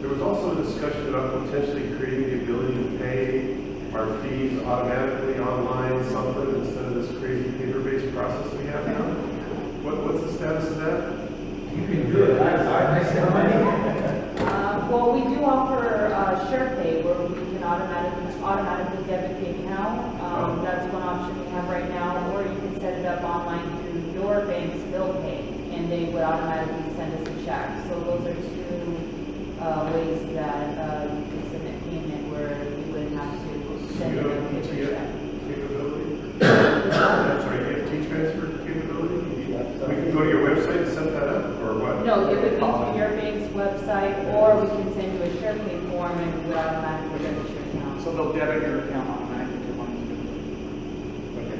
there was also a discussion about potentially creating the ability to pay our fees automatically online, something, instead of this crazy paper-based process we have now. What's the status of that? You can do it. I send money. Well, we do offer SharePay where we can automatically debit the account. That's one option we have right now, or you can set it up online through your bank's bill pay, and they would automatically send us a check. So those are two ways that you can submit payment where you wouldn't have to send You it know, a paper ETF check. capability? I'm sorry, EFT transfer capability? We can go to your website and set that up, or what? No, it would be through your bank's website, or we can send you a SharePay form and we would automatically debit your account. So they'll debit your account automatically if you want to do Okay.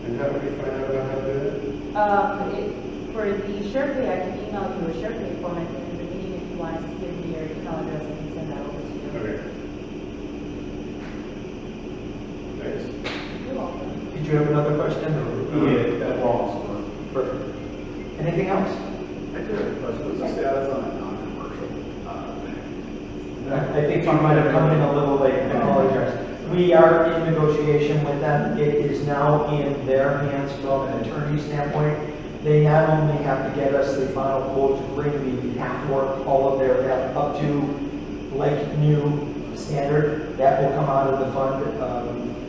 And how do we find out about how to do that? For the SharePay, I can email you a SharePay form at the end of the meeting if you want us to give me your email address, I can send that over to you. Okay. Thanks. You're welcome. Did you have another question? Or? Yeah, that was. Perfect. Anything else? I do have a question. What's the status on a non-commercial thing? I think you might have come in a little late, I apologize. We are in negotiation with them. It is now in their hands from an attorney standpoint. They not only have to get us the final quote to bring the half work, all of their half up to like new standard. That will come out of the fund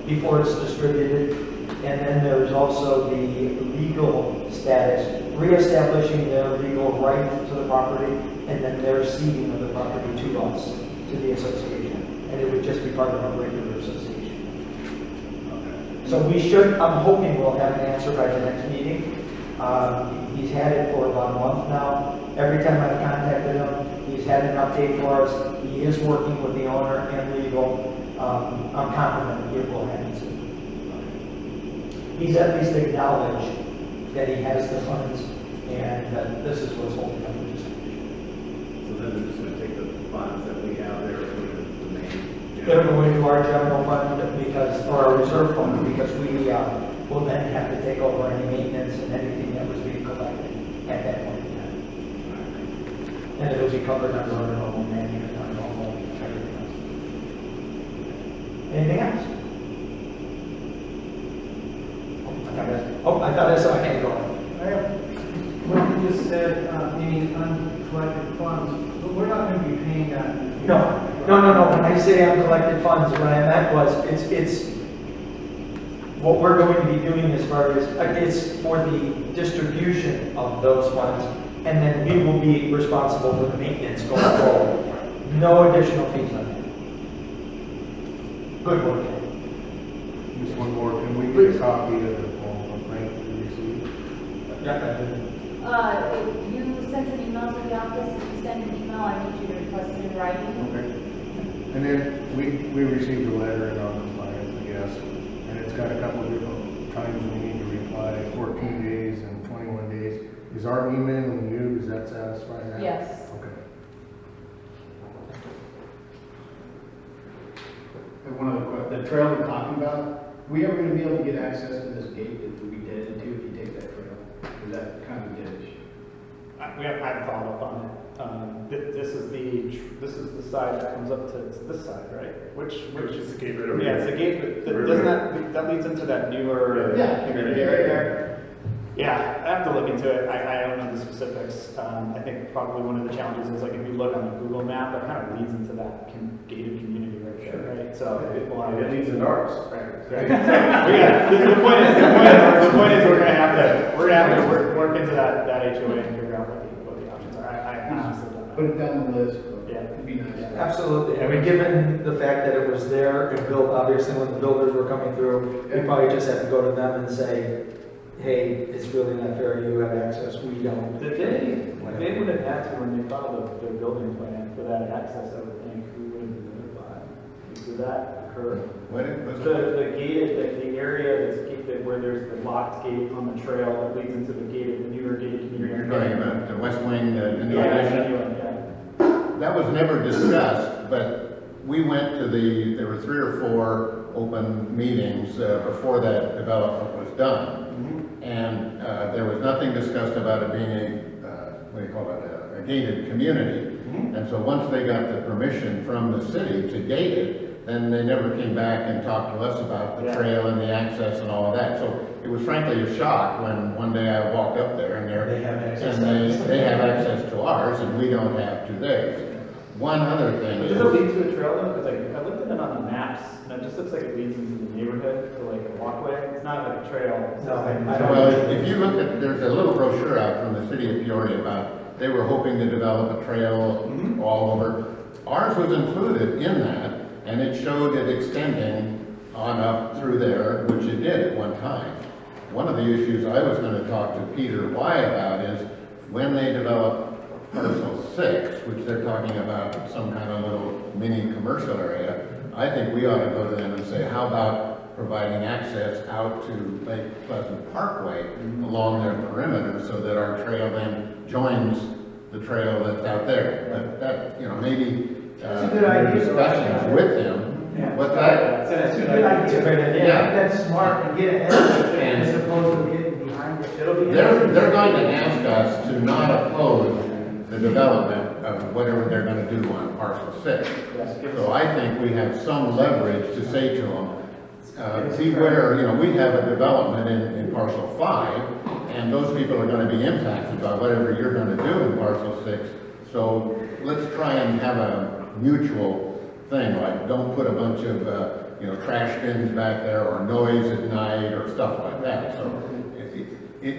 before it's distributed. And then there's also the legal status, reestablishing their legal right to the property, and then their ceding of the property to us, to the association. And it would just be part of a regular association. So we should, I'm hoping we'll have an answer by the next meeting. He's had it for about a month now. Every time I've contacted him, he's had an update for us. He is working with the owner and legal. I'm confident it will happen soon. He's at least acknowledged that he has the funds and that this is what's holding up the distribution. So then they're just gonna take the funds that we have there and put it in the main. They're going to our general fund because, or our reserve fund, because we will then have to take over any maintenance and anything that was being collected at that point in time. And it'll be covered under our normal management, our normal everything else. Anything else? I thought I saw a hand going. Well, you just said, any uncollected funds, but we're not gonna be paying that. No. When I say uncollected funds, what I meant was, it's what we're going to be doing as far as, it's for the distribution of those funds, and then we will be responsible for the maintenance going forward. No additional fees on that. Good work, Ken. Just one more, can we get a copy of the complaint we received? If you sent an email to the office, if you send an email, I need you to request it in writing. Okay. And then we received a letter in non-compliance, I guess, and it's got a couple of different times we need to reply, 14 days and 21 days. Is our email and you, does that satisfy that? Yes. Okay. And one other question, the trail we're talking about, are we ever going to be able to get access to this gate that we did into if you take that trail? Is that kind of a dead issue? We haven't had a follow-up on it. This is the side that comes up to this side, right? Which is the gate right over here? Yeah, it's the gate, but doesn't that leads into that newer community area there? Yeah, I have to look into it. I don't know the specifics. I think probably one of the challenges is, like, if you look on the Google map, it kind of leads into that gated community right there, right? So it leads into ours. Right. The point is we're gonna have to work into that HOA and figure out what the options are. I honestly don't know. Put it down the list. Yeah, it'd be nice. Absolutely. I mean, given the fact that it was there and built, obviously when the builders were coming through, we probably just have to go to them and say, hey, it's really not fair, you have access, we don't. They would have had to, when they filed their building plan for that access, I would think, we would have been notified. Did that occur? The gated, the area that's gated, where there's the locked gate on the trail that leads into the newer gated community. You're talking about the West Wing, the new Yeah, addition? That was never discussed, but we went to there were 3 or 4 open meetings before that development was done. And there was nothing discussed about it being a gated community. And so once they got the permission from the city to gate it, then they never came back and talked to us about the trail and the access and all of that. So it was frankly a shock when one day I walked up there and they have access to ours and we don't have to theirs. One other thing is... Does it lead to a trail though? Because I looked at it on the maps and it just looks like it leads into the neighborhood to like a walkway. It's not like a trail. Well, if you look at, there's a little brochure out from the city of Peoria about, they were hoping to develop a trail all over. Ours was included in that, and it showed it extending on up through there, which it did at one time. One of the issues I was going to talk to Peter Y about is when they develop parcel 6, which they're talking about some kind of little mini commercial area, I think we ought to go to them and say, how about providing access out to Lake Pleasant Parkway along their perimeter so that our trail then joins the trail that's out there. But that, maybe discussions with them. What's that? That's a good idea. Yeah. That's smart and get ahead of it as opposed to getting behind it. They're going to ask us to not oppose the development of whatever they're going to do on parcel 6. So I think we have some leverage to say to them, beware, we have a development in parcel 5, and those people are going to be impacted by whatever you're going to do in parcel 6. So let's try and have a mutual thing, like don't put a bunch of trash bins back there or noise at night or stuff like that. So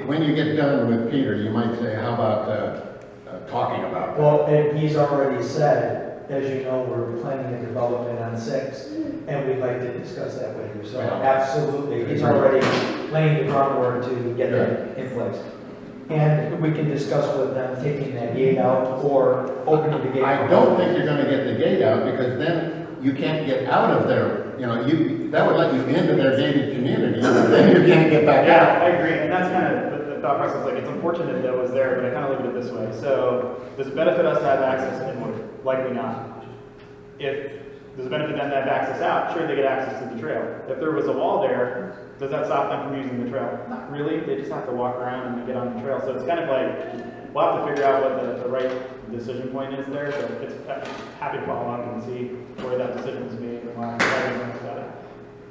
when you get done with Peter, you might say, how about talking about that? Well, and he's already said, as you know, we're planning a development on 6, and we'd like to discuss that with you. So absolutely, he's already laying the groundwork to get that in place. And we can discuss with them taking that gate out or opening the gate. I don't think you're going to get the gate out because then you can't get out of there. That would let you into their gated community, but then you can't get back out. Yeah, I agree, and that's kind of the thought process. Like, it's unfortunate that it was there, but I kind of look at it this way. So, does it benefit us to have access inward? Likely not. If there's a benefit them to have access out, sure, they get access to the trail. If there was a wall there, does that stop them from using the trail? Not really. They just have to walk around and get on the trail. So it's kind of like, we'll have to figure out what the right the decision point is there, but it's happy to follow up and see where that decision is made and why everyone's got it.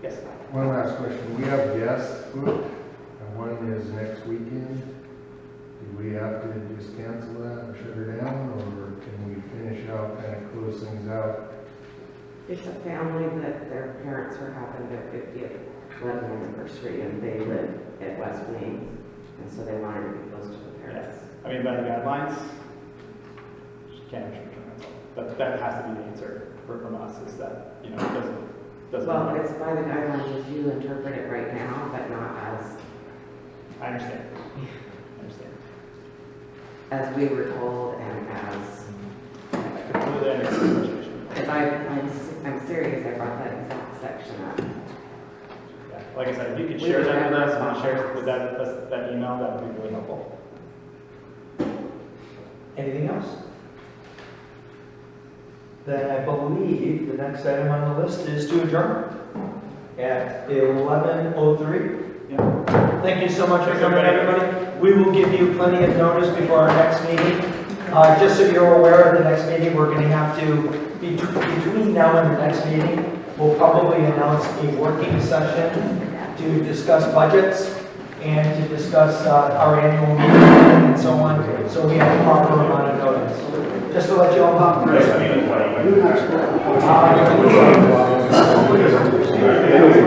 Yes? One last question. We have guests booked, and one is next weekend. Do we have to just cancel that or shut her down, or can we finish out, kind of close things out? It's a family that their parents are having their 50th wedding anniversary, and they live at West Main, and so they wanted to be close to the parents. I mean, by the guidelines, she can't restrict them, that's all. That has to be the answer from us, is that, you know, it doesn't. Well, it's by the guidelines as you interpret it right now, but not as. I understand. I understand. As we were told and as. I completely understand the situation. If I'm serious, I brought that exact section up. Yeah, like I said, if you could share that with us and share with that email, that would be really helpful. Anything else? Then I believe the next item on the list is to adjourn at 11:03. Yeah. Thank you so much for coming, everybody. We will give you plenty of notice before our next meeting. Just so you're aware, of the next meeting, we're going to have to, between now and the next meeting, we'll probably announce a working session to discuss budgets and to discuss our annual meeting and so on. So we have a proper amount of notice. Just to let you all know.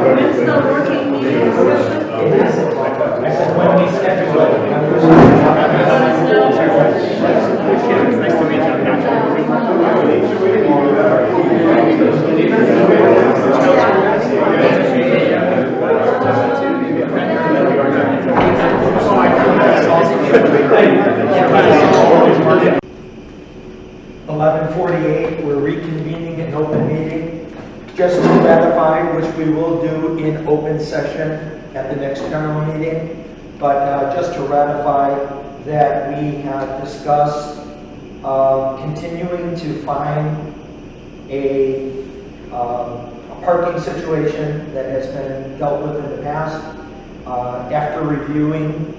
When's the working meeting session? I said when we schedule it. It's nice to meet you. 11:48, we're reconvening an open meeting just to ratify, which we will do in open session at the next general meeting, but just to ratify that we have discussed continuing to find a parking situation that has been dealt with in the past after reviewing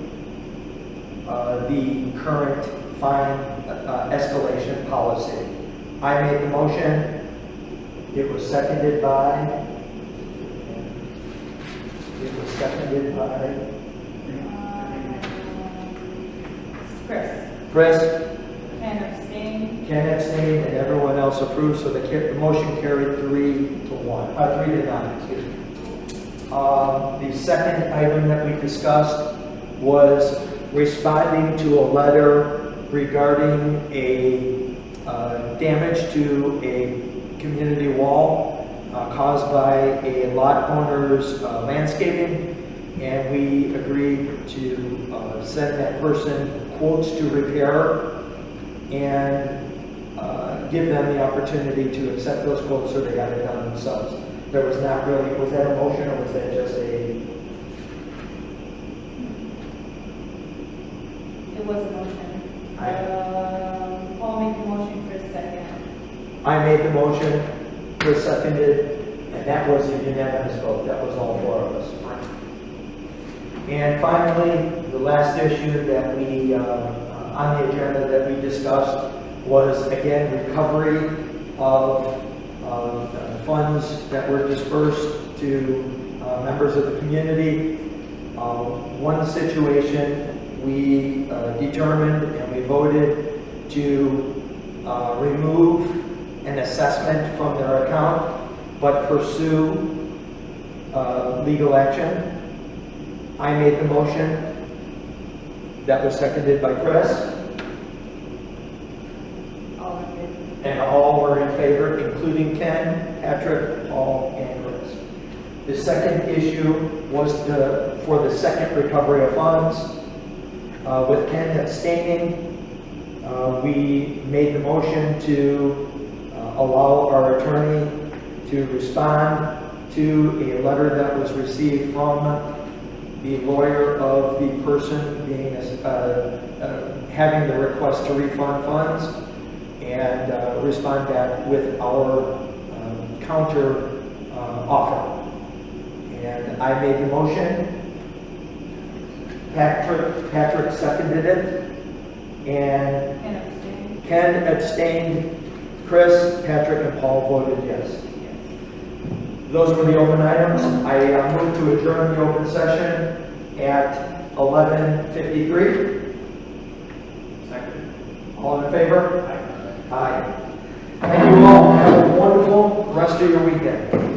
the current fine escalation policy. I made the motion. It was seconded by. Chris. Ken abstained. Ken abstained, and everyone else approved, so the motion carried 3-1, 3-9, excuse me. The second item that we discussed was responding to a letter regarding a damage to a community wall caused by a lot owner's landscaping, and we agreed to send that person quotes to repair and give them the opportunity to accept those quotes so they got it done themselves. There was not really, was that a motion or was that just a? It was a motion. Paul made the motion, Chris second. I made the motion, Chris seconded, and that was a unanimous vote. That was all four of us. And finally, the last issue that we, on the agenda that we discussed was, again, recovery of funds that were dispersed to members of the community. One situation, we determined and we voted to remove an assessment from their account, but pursue legal action. I made the motion. That was seconded by Chris. All in favor? And all were in favor, including Ken, Patrick, Paul, and Chris. The second issue was for the second recovery of funds. With Ken abstaining, we made the motion to allow our attorney to respond to a letter that was received from the lawyer of the person being having the request to refund funds, and respond back with our counter offer. And I made the motion. Patrick seconded it, and Ken abstained, Chris, Patrick, and Paul voted yes. Those were the open items. I move to adjourn the open session at 11:53. Second. All in favor? Aye. Thank you all. Have a wonderful rest of your weekend.